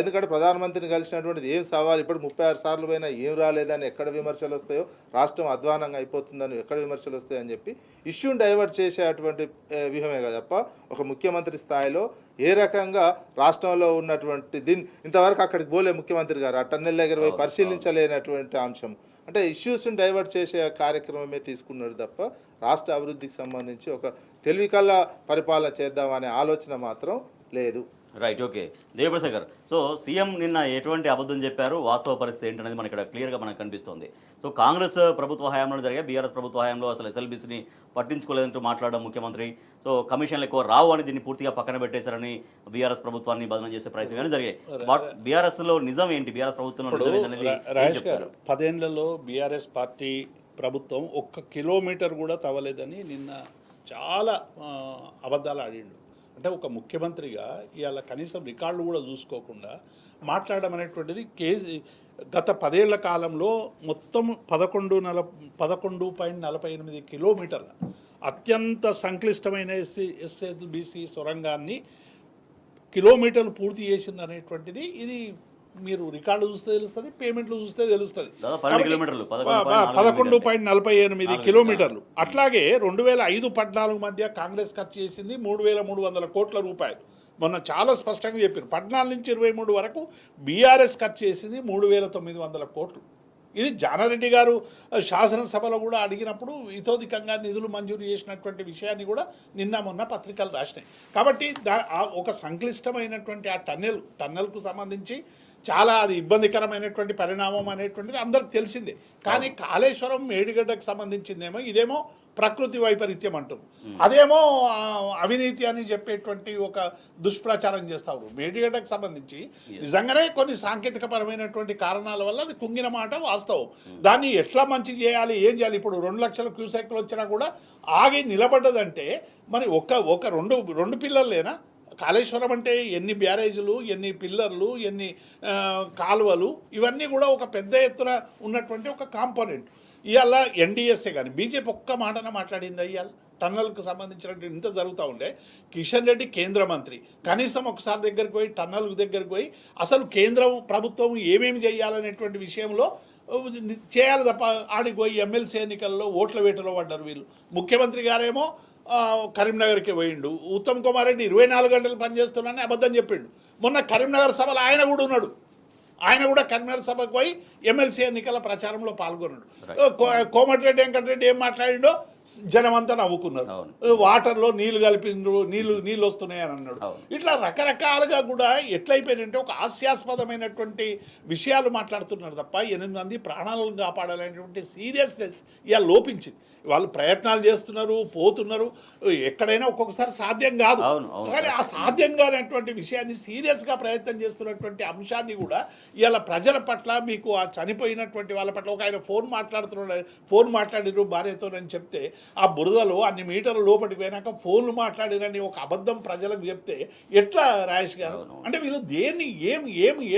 ఎందుకంటే ప్రధానమంత్రిని కలిసినటువంటిది ఏం సవాల్, ఇప్పుడు 36 సార్లు పోయినా ఏం రాలేదని ఎక్కడ విమర్శలు వస్తాయో, రాష్ట్రం అధ్వానంగా అయిపోతుందని ఎక్కడ విమర్శలు వస్తాయని చెప్పి ఇష్యూని డైవర్ట్ చేసేటువంటి వ్యూహమే కదా తప్ప ఒక ముఖ్యమంత్రి స్థాయిలో ఏ రకంగా రాష్ట్రంలో ఉన్నటువంటి ఇంతవరకు అక్కడికి పోలే ముఖ్యమంత్రి గారు, ఆ టన్నెల్ దగ్గర పోయి పరిశీలించలేనటువంటి అంశం. అంటే ఇష్యూస్ని డైవర్ట్ చేసే కార్యక్రమమే తీసుకున్నారు తప్ప రాష్ట్ర అభివృద్ధికి సంబంధించి ఒక తెలివికల్ల పరిపాలన చేద్దామనే ఆలోచన మాత్రం లేదు. Right, okay. దేవప్రసాద్ గారు, సో సీఎం నిన్న ఎటువంటి అబద్ధం చెప్పారు, వాస్తవ పరిస్థితి ఏంటనేది మనకి ఇక్కడ క్లియర్గా మనకు కనిపిస్తుంది. సో కాంగ్రెస్ ప్రభుత్వ హయాంలో జరిగే బీఆర్ఎస్ ప్రభుత్వ హయాంలో అసలు ఎస్ఎల్బీసీని పట్టించుకోలేదంటూ మాట్లాడడం ముఖ్యమంత్రి. సో కమిషన్లు ఎక్కువ రావు అని దీన్ని పూర్తిగా పక్కన పెట్టేశారని బీఆర్ఎస్ ప్రభుత్వాన్ని బదనం చేసే ప్రయత్నం కానీ జరిగాయి. బీఆర్ఎస్లో నిజం ఏంటి, బీఆర్ఎస్ ప్రభుత్వంలో నిజం ఏంటనేది రాజేష్ గారు, 10 ఏళ్లలో బీఆర్ఎస్ పార్టీ ప్రభుత్వం 1 కిలోమీటర్ కూడా తవ్వలేదని నిన్న చాలా అబద్ధాలు ఆడిండు. అంటే ఒక ముఖ్యమంత్రిగా ఇవాళ కనీసం రికార్డులు కూడా చూసుకోకుండా మాట్లాడడం అనేటువంటిది గత 10 ఏళ్ల కాలంలో మొత్తం 11.48 కిలోమీటర్ల అత్యంత సంక్లిష్టమైన ఎస్ఎల్బిసి సొరంగాన్ని కిలోమీటర్లు పూర్తి చేసింది అనేటువంటిది ఇది మీరు రికార్డు చూస్తే తెలుస్తుంది, పేమెంట్లు చూస్తే తెలుస్తుంది. దాదాపు 12 కిలోమీటర్లు, 11.48 కిలోమీటర్లు. అట్లాగే 2005-14 మధ్య కాంగ్రెస్ ఖర్చు చేసింది 3,300 కోట్ల రూపాయలు. మొన్న చాలా స్పష్టంగా చెప్పారు. 14 నుంచి 23 వరకు బీఆర్ఎస్ ఖర్చు చేసింది 3,900 కోట్లు. ఇది జానారెడ్డి గారు శాసనసభలో కూడా అడిగినప్పుడు ఇతోధికంగా నిధులు మంజూరు చేసినటువంటి విషయాన్ని కూడా నిన్న మొన్న పత్రికలు రాసినాయి. కాబట్టి ఒక సంక్లిష్టమైనటువంటి ఆ టన్నెల్కు సంబంధించి చాలా అది ఇబ్బందికరమైనటువంటి పరిణామం అనేటువంటిది అందరికి తెలిసిందే. కానీ కాళేశ్వరం మేడిగడ్డకు సంబంధించిందేమో ఇదేమో ప్రకృతి వైపరీత్యం అంటారు, అదేమో అవినీతి అని చెప్పేటువంటి ఒక దుష్ప్రచారం చేస్తారు. మేడిగడ్డకు సంబంధించి నిజంగానే కొన్ని సాంకేతిక పరమైనటువంటి కారణాల వల్ల అది కుంగిన మాట వాస్తవం. దాన్ని ఎట్లా మంచి చేయాలి, ఏం చేయాలి? ఇప్పుడు 2 లక్షల క్యూసెక్లు వచ్చినా కూడా ఆగి నిలబడ్డదంటే మరి ఒక రెండు పిల్లర్లేనా? కాళేశ్వరం అంటే ఎన్ని బ్యారేజీలు, ఎన్ని పిల్లర్లు, ఎన్ని కాలువలు, ఇవన్నీ కూడా ఒక పెద్ద ఎత్తున ఉన్నటువంటి ఒక కాంపోనెంట్. ఇవాళ ఎన్డీఎస్ఏ కానీ బీజేపీ ఒక్క మాటన మాట్లాడింది. ఇవాళ టన్నల్కు సంబంధించినటువంటి ఇంత జరుగుతూ ఉండే కిషన్ రెడ్డి కేంద్ర మంత్రి కనీసం ఒకసారి దగ్గరికి పోయి టన్నల్ దగ్గరికి పోయి అసలు కేంద్రం ప్రభుత్వం ఏమేమి చేయాలనేటువంటి విషయంలో చేయాలి తప్ప ఆడికి పోయి ఎమ్మెల్సీ ఎన్నికల్లో ఓట్ల వేటలో పడ్డారు వీళ్ళు. ముఖ్యమంత్రి గారేమో కరీంనగర్కి పోయిండు. ఉత్తమ్ కుమార్ రెడ్డి 24 గంటలు పనిచేస్తున్నానని అబద్ధం చెప్పిండు. మొన్న కరీంనగర్ సభలో ఆయన కూడా ఉన్నాడు. ఆయన కూడా కరీంనగర్ సభకు పోయి ఎమ్మెల్సీ ఎన్నికల ప్రచారంలో పాల్గొన్నాడు. కోమటిరెడ్డి వెంకటరెడ్డి ఏం మాట్లాడిండో జనమంతా నవ్వుకున్నారు. వాటర్లో నీళ్లు కలిపిండ్రు, నీళ్ళు వస్తున్నాయని అన్నాడు. ఇట్లా రకరకాలుగా కూడా ఎట్లయిపోయినంటే ఒక హాస్యాస్పదమైనటువంటి విషయాలు మాట్లాడుతున్నారు తప్ప 8 మంది ప్రాణాలను కాపాడాలనేటువంటి సీరియస్నెస్ ఇలా లోపించింది. వాళ్ళు ప్రయత్నాలు చేస్తున్నారు, పోతున్నారు, ఎక్కడైనా ఒక్కొక్కసారి సాధ్యం కాదు. కానీ ఆ సాధ్యం కానటువంటి విషయాన్ని సీరియస్గా ప్రయత్నం చేస్తున్నటువంటి అంశాన్ని కూడా ఇలా ప్రజల పట్ల మీకు ఆ చనిపోయినటువంటి వాళ్ళ పట్ల ఒక ఆయన ఫోన్ మాట్లాడిరు భార్యతోనని చెప్తే ఆ బురదలో అన్ని మీటర్ల లోపలికి పోయినాక ఫోన్లు మాట్లాడిరని ఒక అబద్ధం ప్రజలకు చెప్తే ఎట్లా రాజేష్ గారు? అంటే వీళ్ళు దేన్ని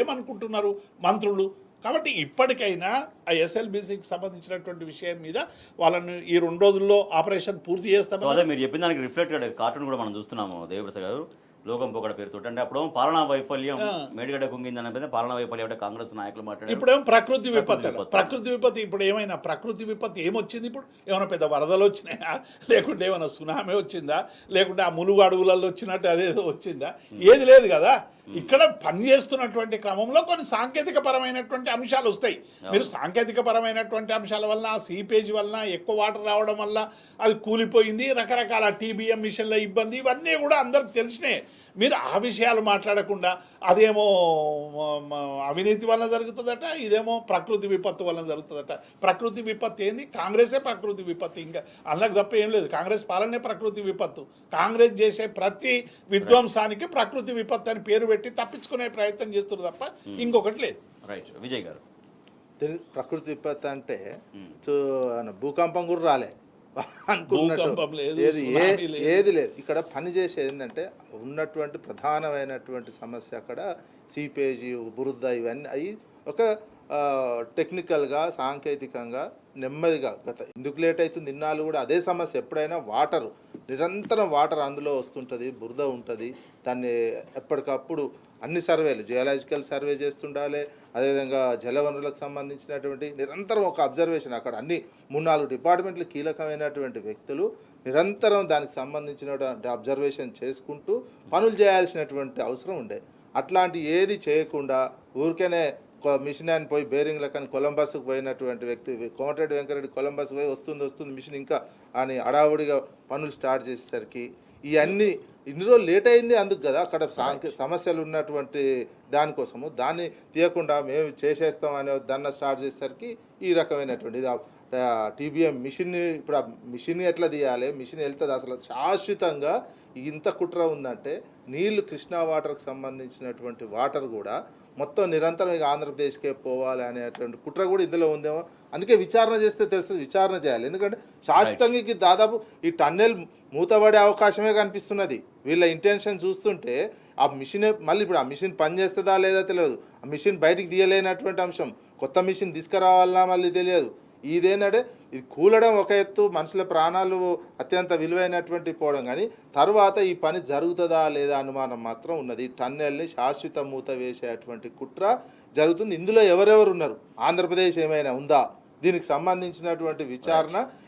ఏమనుకుంటున్నారు మంత్రులు? కాబట్టి ఇప్పటికైనా ఆ ఎస్ఎల్బీసీకి సంబంధించినటువంటి విషయం మీద వాళ్ళని ఈ 2 రోజుల్లో ఆపరేషన్ పూర్తి చేస్తాం. అదే మీరు చెప్పిన దానికి రిఫ్లెక్టెడ్ కార్టూన్ కూడా మనం చూస్తున్నాము దేవిప్రసాద్ గారు. లోకం పొగడ పేరుతో అంటే అప్పుడు పాలనా వైఫల్యం మేడిగడ్డ కుంగిందని పాలనా వైఫల్యం అంటే కాంగ్రెస్ నాయకులు మాట్లాడారు. ఇప్పుడేమో ప్రకృతి విపత్తి ఇప్పుడు ఏమైనా ప్రకృతి విపత్తి ఏమొచ్చింది? ఇప్పుడు ఏమైనా పెద్ద వరదలు వచ్చినాయా, లేకుంటే ఏమైనా సునామీ వచ్చిందా, లేకుంటే ఆ ములుగు అడవులలో వచ్చినట్టు అదేదో వచ్చిందా? ఏది లేదు కదా. ఇక్కడ పనిచేస్తున్నటువంటి క్రమంలో కొన్ని సాంకేతిక పరమైనటువంటి అంశాలు వస్తాయి. మీరు సాంకేతిక పరమైనటువంటి అంశాల వల్ల సీపేజ్ వల్ల ఎక్కువ వాటర్ రావడం వల్ల అది కూలిపోయింది, రకరకాల టీబీఎం మిషన్ల ఇబ్బంది, ఇవన్నీ కూడా అందరికి తెలిసినాయి. మీరు ఆ విషయాలు మాట్లాడకుండా అదేమో అవినీతి వల్ల జరుగుతుందట, ఇదేమో ప్రకృతి విపత్తు వల్ల జరుగుతుందట. ప్రకృతి విపత్తు ఏంది? కాంగ్రెసే ప్రకృతి విపత్తు. ఇంకా అన్నకు తప్ప ఏం లేదు. కాంగ్రెస్ పాలనే ప్రకృతి విపత్తు. కాంగ్రెస్ చేసే ప్రతి విధ్వంసానికి ప్రకృతి విపత్తు అని పేరు పెట్టి తప్పించుకునే ప్రయత్నం చేస్తున్నారు తప్ప ఇంకొకటి లేదు. రైట్ విజయ్ గారు, ప్రకృతి విపత్తు అంటే భూకంపం కూడా రాలే అనుకున్నట్టు ఏది లేదు. ఇక్కడ పని చేసేది ఏంటంటే ఉన్నటువంటి ప్రధానమైనటువంటి సమస్య అక్కడ సీపేజీ, బురద, ఇవన్నీ అవి ఒక టెక్నికల్గా సాంకేతికంగా నెమ్మదిగా ఎందుకు లేట్ అవుతుంది ఇన్నాళ్ళు కూడా అదే సమస్య. ఎప్పుడైనా నిరంతరం వాటర్ అందులో వస్తుంటుంది, బురద ఉంటుంది. దాన్ని ఎప్పటికప్పుడు అన్ని సర్వేలు, జియోలాజికల్ సర్వే చేస్తుండాలి. అదేవిధంగా జలవనరులకు సంబంధించినటువంటి నిరంతరం ఒక అబ్జర్వేషన్. అక్కడ అన్ని 3-4 డిపార్ట్మెంట్లు కీలకమైనటువంటి వ్యక్తులు నిరంతరం దానికి సంబంధించినటువంటి అబ్జర్వేషన్ చేసుకుంటూ పనులు చేయాల్సినటువంటి అవసరం ఉండే. అట్లాంటి ఏది చేయకుండా ఊరికేనే మిషన్ అని పోయి బేరింగ్ల కానీ కొలంబస్కు పోయినటువంటి వ్యక్తి కోమటిరెడ్డి వెంకరెడ్డి కొలంబస్ పోయి వస్తుంది మిషన్ ఇంకా అని అడావుడిగా పనులు స్టార్ట్ చేసేసరికి ఇవన్నీ ఇన్ని రోజులు లేట్ అయింది. అందుకు కదా అక్కడ సమస్యలు ఉన్నటువంటి దానికోసము దాన్ని తీయకుండా మేము చేసేస్తాం అనే దాన్ని స్టార్ట్ చేసేసరికి ఈ రకమైనటువంటి టీబీఎం మిషన్. ఇప్పుడు ఆ మిషన్ ఎట్లా తీయాలి, మిషన్ వెళ్తుంది అసలు శాశ్వతంగా. ఇంత కుట్ర ఉందంటే నీళ్లు కృష్ణా వాటర్కి సంబంధించినటువంటి వాటర్ కూడా మొత్తం నిరంతరం ఇక ఆంధ్రప్రదేశ్కే పోవాలి అనేటువంటి కుట్ర కూడా ఇందులో ఉందేమో. అందుకే విచారణ చేస్తే తెలుస్తుంది, విచారణ చేయాలి. ఎందుకంటే శాశ్వతంగా ఇది దాదాపు ఈ టన్నెల్ మూతపడే అవకాశమే కనిపిస్తున్నది. వీళ్ళ ఇంటెన్షన్ చూస్తుంటే ఆ మిషనే మళ్ళీ ఇప్పుడు ఆ మిషన్ పనిచేస్తుందా లేదా తెలియదు, ఆ మిషన్ బయటికి తీయలేనటువంటి అంశం, కొత్త మిషన్ తీసుకురావాలన్నా మళ్ళీ తెలియదు. ఇదేంటంటే ఇది కూలడం ఒక ఎత్తు, మనుషుల ప్రాణాలు అత్యంత విలువైనటువంటి పోవడం, కానీ తర్వాత ఈ పని జరుగుతుందా లేదా అనుమానం మాత్రం ఉన్నది. ఈ టన్నెల్ని శాశ్వత మూత వేసేటువంటి కుట్ర జరుగుతుంది. ఇందులో ఎవరెవరు ఉన్నారు, ఆంధ్రప్రదేశ్ ఏమైనా ఉందా, దీనికి సంబంధించినటువంటి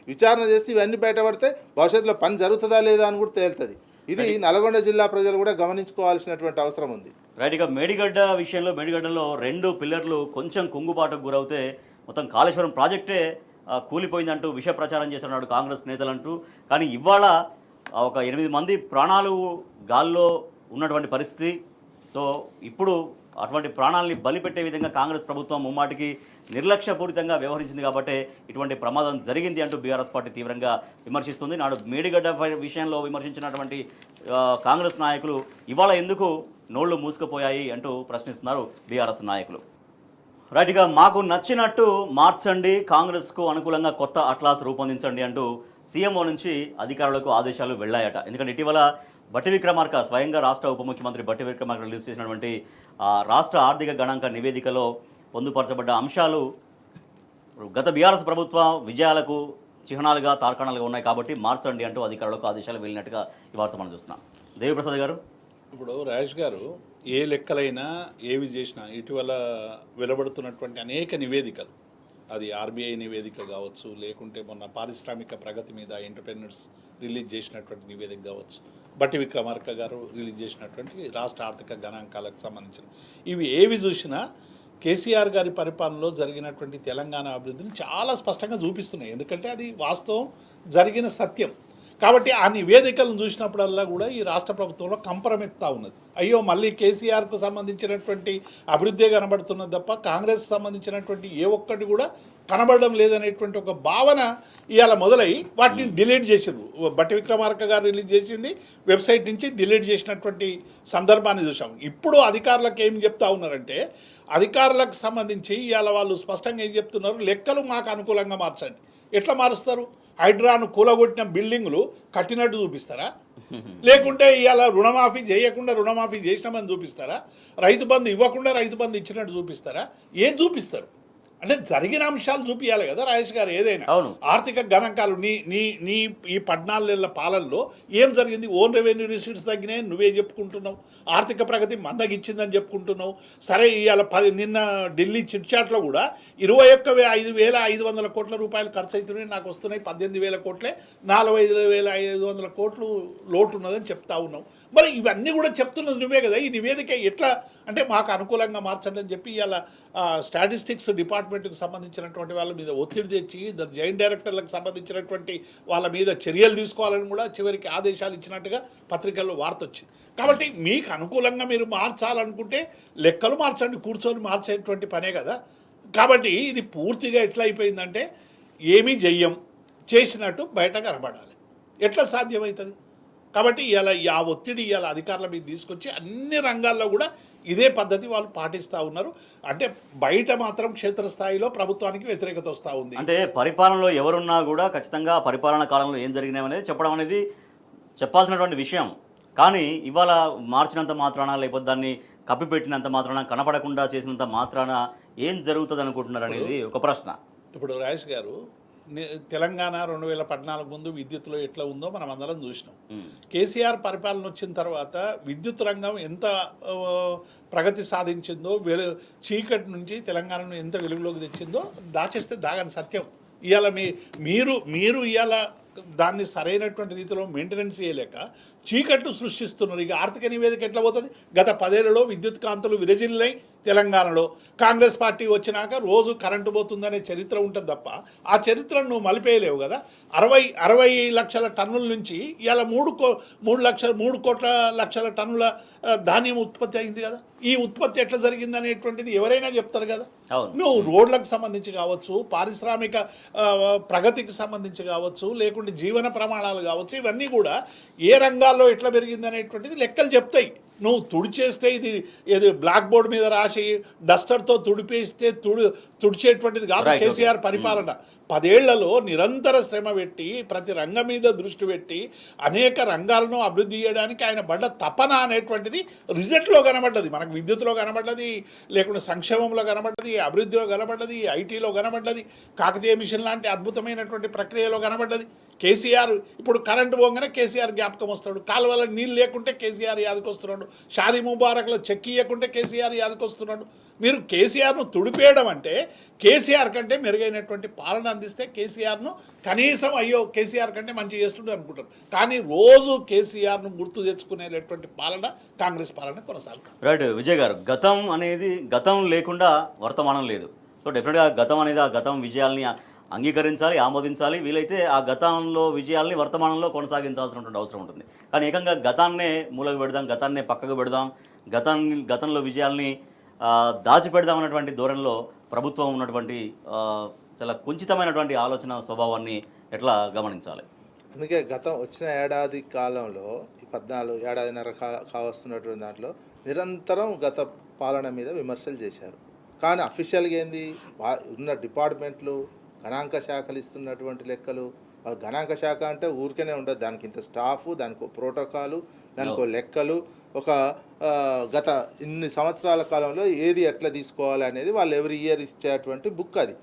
విచారణ చేసి ఇవన్నీ బయటపడితే భవిష్యత్తులో పని జరుగుతుందా లేదా అని కూడా తేలుతుంది. ఇది నల్గొండ జిల్లా ప్రజలు కూడా గమనించుకోవాల్సినటువంటి అవసరం ఉంది. రైట్. ఇక మేడిగడ్డ విషయంలో, మేడిగడ్డలో 2 పిల్లర్లు కొంచెం కుంగుబాటుకు గురవుతే మొత్తం కాళేశ్వరం ప్రాజెక్టే కూలిపోయిందంటూ విష ప్రచారం చేస్తున్నాడు కాంగ్రెస్ నేతలంటూ. కానీ ఇవాళ ఒక 8 మంది ప్రాణాలు గాల్లో ఉన్నటువంటి పరిస్థితి. సో ఇప్పుడు అటువంటి ప్రాణాలని బలిపెట్టే విధంగా కాంగ్రెస్ ప్రభుత్వం ముమ్మాటికి నిర్లక్ష్యపూరితంగా వ్యవహరించింది కాబట్టి ఇటువంటి ప్రమాదం జరిగింది అంటూ బీఆర్ఎస్ పార్టీ తీవ్రంగా విమర్శిస్తుంది. నాడు మేడిగడ్డ విషయంలో విమర్శించినటువంటి కాంగ్రెస్ నాయకులు ఇవాళ ఎందుకు నోళ్లు మూసుకుపోయాయి అంటూ ప్రశ్నిస్తున్నారు బీఆర్ఎస్ నాయకులు. రైట్. ఇక మాకు నచ్చినట్టు మార్చండి, కాంగ్రెస్కు అనుకూలంగా కొత్త అట్లాస్ రూపొందించండి అంటూ సీఎంఓ నుంచి అధికారులకు ఆదేశాలు వెళ్ళాయట. ఎందుకంటే ఇటీవల బట్టి విక్రమార్క స్వయంగా రాష్ట్ర ఉప ముఖ్యమంత్రి బట్టి విక్రమార్క రిలీజ్ చేసినటువంటి రాష్ట్ర ఆర్థిక గణాంక నివేదికలో పొందుపరచబడ్డ అంశాలు గత బీఆర్ఎస్ ప్రభుత్వ విజయాలకు చిహ్నాలుగా తార్కాణాలుగా ఉన్నాయి కాబట్టి మార్చండి అంటూ అధికారులకు ఆదేశాలు వెళ్ళినట్టుగా ఈ వార్త మనం చూస్తున్నాం. దేవిప్రసాద్ గారు, ఇప్పుడు రాజేష్ గారు ఏ లెక్కలైనా ఏవి చేసినా ఇటీవల వెలువడుతున్నటువంటి అనేక నివేదికలు, అది ఆర్బీఐ నివేదిక కావచ్చు, లేకుంటే మొన్న పారిశ్రామిక ప్రగతి మీద ఎంటర్‌ప్రెన్యూర్స్ రిలీజ్ చేసినటువంటి నివేదిక కావచ్చు, బట్టి విక్రమార్క గారు రిలీజ్ చేసినటువంటి రాష్ట్ర ఆర్థిక గణాంకాలకు సంబంధించిన ఇవి ఏవి చూసినా కేసీఆర్ గారి పరిపాలనలో జరిగినటువంటి తెలంగాణ అభివృద్ధిని చాలా స్పష్టంగా చూపిస్తున్నాయి. ఎందుకంటే అది వాస్తవం, జరిగిన సత్యం. కాబట్టి ఆ నివేదికలను చూసినప్పుడల్లా కూడా ఈ రాష్ట్ర ప్రభుత్వంలో కంపరమెత్తా ఉన్నది. అయ్యో మళ్ళీ కేసీఆర్కు సంబంధించినటువంటి అభివృద్ధి కనబడుతున్నది తప్ప కాంగ్రెస్ సంబంధించినటువంటి ఏ ఒక్కటి కూడా కనబడడం లేదనేటువంటి ఒక భావన ఇవాళ మొదలై వాటిని డిలీట్ చేసారు. బట్టి విక్రమార్క గారు రిలీజ్ చేసింది వెబ్సైట్ నుంచి డిలీట్ చేసినటువంటి సందర్భాన్ని చూసాం. ఇప్పుడు అధికారులకు ఏం చెప్తా ఉన్నారంటే, అధికారులకు సంబంధించి ఇవాళ వాళ్ళు స్పష్టంగా ఏం చెప్తున్నారు, లెక్కలు మాకు అనుకూలంగా మార్చండి. ఎట్లా మారుస్తారు? హైడ్రాను కూలగొట్టిన బిల్డింగులు కట్టినట్టు చూపిస్తారా? లేకుంటే ఇవాళ రుణమాఫీ చేయకుండా రుణమాఫీ చేసినామని చూపిస్తారా? రైతు బంధు ఇవ్వకుండా రైతు బంధు ఇచ్చినట్టు చూపిస్తారా? ఏం చూపిస్తారు? అంటే జరిగిన అంశాలు చూపించాలి కదా రాజేష్ గారు. ఏదైనా ఆర్థిక గణాంకాలు నీ ఈ 14 ఏళ్ల పాలనలో ఏం జరిగింది? ఓన్ రెవెన్యూ రిసీట్స్ తగ్గినాయి నువ్వే చెప్పుకుంటున్నావు, ఆర్థిక ప్రగతి మందగిచ్చిందని చెప్పుకుంటున్నావు. సరే ఇవాళ నిన్న ఢిల్లీ చిట్చాట్లో కూడా 21,500 కోట్ల రూపాయలు ఖర్చు అవుతున్నాయి, నాకు వస్తున్నాయి 18,000 కోట్లే, 45,500 కోట్లు లోటు ఉన్నదని చెప్తా ఉన్నావు. మరి ఇవన్నీ కూడా చెప్తున్నది నువ్వే కదా. ఈ నివేదిక ఎట్లా అంటే మాకు అనుకూలంగా మార్చండి అని చెప్పి ఇవాళ స్టాటిస్టిక్స్ డిపార్ట్మెంట్కి సంబంధించినటువంటి వాళ్ళ మీద ఒత్తిడి తెచ్చి జాయింట్ డైరెక్టర్లకు సంబంధించినటువంటి వాళ్ళ మీద చర్యలు తీసుకోవాలని కూడా చివరికి ఆదేశాలు ఇచ్చినట్టుగా పత్రికల్లో వార్త వచ్చింది. కాబట్టి మీకు అనుకూలంగా మీరు మార్చాలనుకుంటే లెక్కలు మార్చండి, కూర్చొని మార్చేటువంటి పనే కదా. కాబట్టి ఇది పూర్తిగా ఎట్లా అయిపోయిందంటే ఏమీ చెయ్యం చేసినట్టు బయట కనబడాలి. ఎట్లా సాధ్యమవుతుంది? కాబట్టి ఇలా ఆ ఒత్తిడి ఇవాళ అధికారుల మీద తీసుకొచ్చి అన్ని రంగాల్లో కూడా ఇదే పద్ధతి వాళ్ళు పాటిస్తూ ఉన్నారు. అంటే బయట మాత్రం క్షేత్రస్థాయిలో ప్రభుత్వానికి వ్యతిరేకత వస్తూ ఉంది. అంటే పరిపాలనలో ఎవరున్నా కూడా ఖచ్చితంగా పరిపాలన కాలంలో ఏం జరిగినాయనేది చెప్పడం అనేది చెప్పాల్సినటువంటి విషయం. కానీ ఇవాళ మార్చినంత మాత్రాన, లేకపోతే దాన్ని కప్పిపెట్టినంత మాత్రాన, కనపడకుండా చేసినంత మాత్రాన ఏం జరుగుతుంది అనుకుంటున్నారు అనేది ఒక ప్రశ్న. ఇప్పుడు రాజేష్ గారు, తెలంగాణ 2014 ముందు విద్యుత్లో ఎట్లా ఉందో మనం అందరం చూసినాం. కేసీఆర్ పరిపాలన వచ్చిన తర్వాత విద్యుత్ రంగం ఎంత ప్రగతి సాధించిందో, చీకటి నుంచి తెలంగాణను ఎంత వెలుగులోకి తెచ్చిందో దాచేస్తే దాగని సత్యం. ఇవాళ మీరు ఇవాళ దాన్ని సరైనటువంటి రీతిలో మెయింటెనెన్స్ చేయలేక చీకట్లు సృష్టిస్తున్నారు. ఇక ఆర్థిక నివేదిక ఎట్లా పోతుంది? గత 10 ఏళ్లలో విద్యుత్ కాంతులు విరజిల్లాయి తెలంగాణలో. కాంగ్రెస్ పార్టీ వచ్చినాక రోజు కరెంటు పోతుందనే చరిత్ర ఉంటుంది తప్ప ఆ చరిత్రను నువ్వు మలిపేయలేవు కదా. 60 లక్షల టన్నుల నుంచి ఇవాళ 3 కోట్ల లక్షల టన్నుల ధాన్యం ఉత్పత్తి అయింది కదా. ఈ ఉత్పత్తి ఎట్లా జరిగింది అనేటువంటిది ఎవరైనా చెప్తారు కదా. నువ్వు రోడ్లకు సంబంధించి కావచ్చు, పారిశ్రామిక ప్రగతికి సంబంధించి కావచ్చు, లేకుంటే జీవన ప్రమాణాలు కావచ్చు, ఇవన్నీ కూడా ఏ రంగాల్లో ఎట్లా పెరిగింది అనేటువంటిది లెక్కలు చెప్తాయి. నువ్వు తుడిచేస్తే ఇది బ్లాక్ బోర్డ్ మీద రాసి డస్టర్తో తుడిపేస్తే తుడిచేటువంటిది కాదు Right, కేసీఆర్ okay. పరిపాలన. 10 ఏళ్లలో నిరంతర శ్రమ పెట్టి ప్రతి రంగం మీద దృష్టి పెట్టి అనేక రంగాలను అభివృద్ధి చేయడానికి ఆయన పడ్డ తపన అనేటువంటిది రిజల్ట్లో కనబడ్డది. మనకు విద్యుత్లో కనబడ్డది, లేకుంటే సంక్షేమంలో కనబడ్డది, అభివృద్ధిలో కనబడ్డది, ఐటీలో కనబడ్డది, కాకతీయ మిషన్ లాంటి అద్భుతమైనటువంటి ప్రక్రియలో కనబడ్డది. కేసీఆర్ ఇప్పుడు కరెంటు పోగానే కేసీఆర్ జ్ఞాపకం వస్తాడు, కాలువల నీళ్ళు లేకుంటే కేసీఆర్ యాదకొస్తున్నాడు, షాదీ ముబారక్లో చెక్ ఇవ్వకుంటే కేసీఆర్ యాదకొస్తున్నాడు. మీరు కేసీఆర్ను తుడిపేయడం అంటే కేసీఆర్ కంటే మెరుగైనటువంటి పాలన అందిస్తే కేసీఆర్ను కనీసం అయ్యో కేసీఆర్ కంటే మంచి చేస్తుండే అనుకుంటారు. కానీ రోజు కేసీఆర్ను గుర్తు తెచ్చుకునేటటువంటి పాలన కాంగ్రెస్ పాలన కొనసాగుతుంది. రైట్ విజయ్ గారు, గతం లేకుండా వర్తమానం లేదు. సో డెఫినెట్గా గతం అనేది ఆ గతం విజయాల్ని అంగీకరించాలి, ఆమోదించాలి, వీలైతే ఆ గతంలో విజయాల్ని వర్తమానంలో కొనసాగించాల్సినటువంటి అవసరం ఉంటుంది. కానీ ఏకంగా గతాన్నే మూలకు పెడదాం, గతాన్నే పక్కకు పెడదాం, గతంలో విజయాల్ని దాచిపెడదాం అన్నటువంటి ధోరణిలో ప్రభుత్వం ఉన్నటువంటి చాలా కుంచితమైనటువంటి ఆలోచన స్వభావాన్ని ఎట్లా గమనించాలి? అందుకే గతం వచ్చిన ఏడాది కాలంలో ఈ 14 ఏడాదిన్నర కావస్తున్నటువంటి దాంట్లో నిరంతరం గత పాలన మీద విమర్శలు చేశారు. కానీ అఫీషియల్గా ఏంది, ఉన్న డిపార్ట్మెంట్లు గణాంక శాఖలు ఇస్తున్నటువంటి లెక్కలు, వాళ్ళ గణాంక శాఖ అంటే ఊరికేనే ఉండదు, దానికి ఇంత స్టాఫు, దానికి ప్రోటోకాలు, దానికి లెక్కలు, ఒక గత ఇన్ని సంవత్సరాల కాలంలో ఏది ఎట్లా తీసుకోవాలి అనేది వాళ్ళు ఎవ్రీ ఇయర్ ఇచ్చేటువంటి బుక్ అది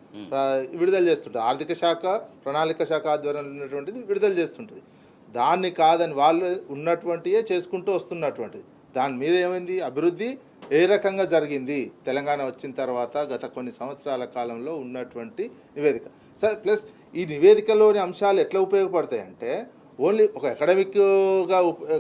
విడుదల చేస్తుంటారు. ఆర్థిక శాఖ, ప్రణాళిక శాఖ ఆధ్వర్యంలో ఉన్నటువంటిది విడుదల చేస్తుంటుంది. దాన్ని కాదని వాళ్ళు ఉన్నటువంటివే చేసుకుంటూ వస్తున్నటువంటిది. దాని మీద ఏమైంది, అభివృద్ధి ఏ రకంగా జరిగింది తెలంగాణ వచ్చిన తర్వాత గత కొన్ని సంవత్సరాల కాలంలో ఉన్నటువంటి నివేదిక. సరే, ప్లస్ ఈ నివేదికలోని అంశాలు ఎట్లా ఉపయోగపడతాయంటే ఓన్లీ ఒక అకాడమిక్గా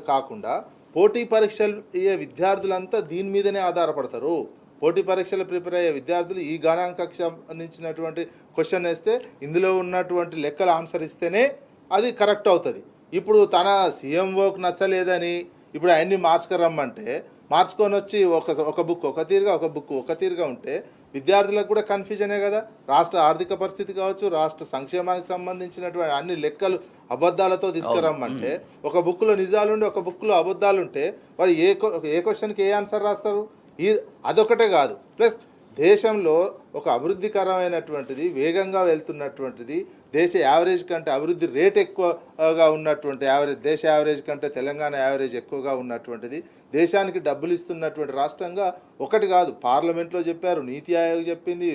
కాకుండా పోటీ పరీక్షలు అయ్యే విద్యార్థులంతా దీని మీదనే ఆధారపడతారు. పోటీ పరీక్షలు ప్రిపేర్ అయ్యే విద్యార్థులు ఈ గణాంకకు సంబంధించినటువంటి క్వశ్చన్ వేస్తే ఇందులో ఉన్నటువంటి లెక్కలు ఆన్సర్ ఇస్తేనే అది కరెక్ట్ అవుతుంది. ఇప్పుడు తన సీఎంఓకి నచ్చలేదని ఇప్పుడు అవన్నీ మార్చుకురమ్మంటే మార్చుకొని వచ్చి ఒక బుక్ ఒక తీరుగా, ఒక బుక్ ఒక తీరుగా ఉంటే విద్యార్థులకు కూడా కన్ఫ్యూజనే కదా. రాష్ట్ర ఆర్థిక పరిస్థితి కావచ్చు, రాష్ట్ర సంక్షేమానికి సంబంధించినటువంటి అన్ని లెక్కలు అబద్ధాలతో తీసుకురమ్మంటే ఒక బుక్లో నిజాలుండి ఒక బుక్లో అబద్ధాలుంటే వాళ్ళు ఏ క్వశ్చన్కి ఏ ఆన్సర్ రాస్తారు? అదొకటే కాదు, ప్లస్ దేశంలో ఒక అభివృద్ధికరమైనటువంటిది, వేగంగా వెళ్తున్నటువంటిది, దేశ యావరేజ్ కంటే అభివృద్ధి రేట్ ఎక్కువగా ఉన్నటువంటి దేశ యావరేజ్ కంటే తెలంగాణ యావరేజ్ ఎక్కువగా ఉన్నటువంటిది, దేశానికి డబ్బులు ఇస్తున్నటువంటి రాష్ట్రంగా ఒకటి కాదు. పార్లమెంట్లో చెప్పారు, నీతి ఆయోగ్ చెప్పింది,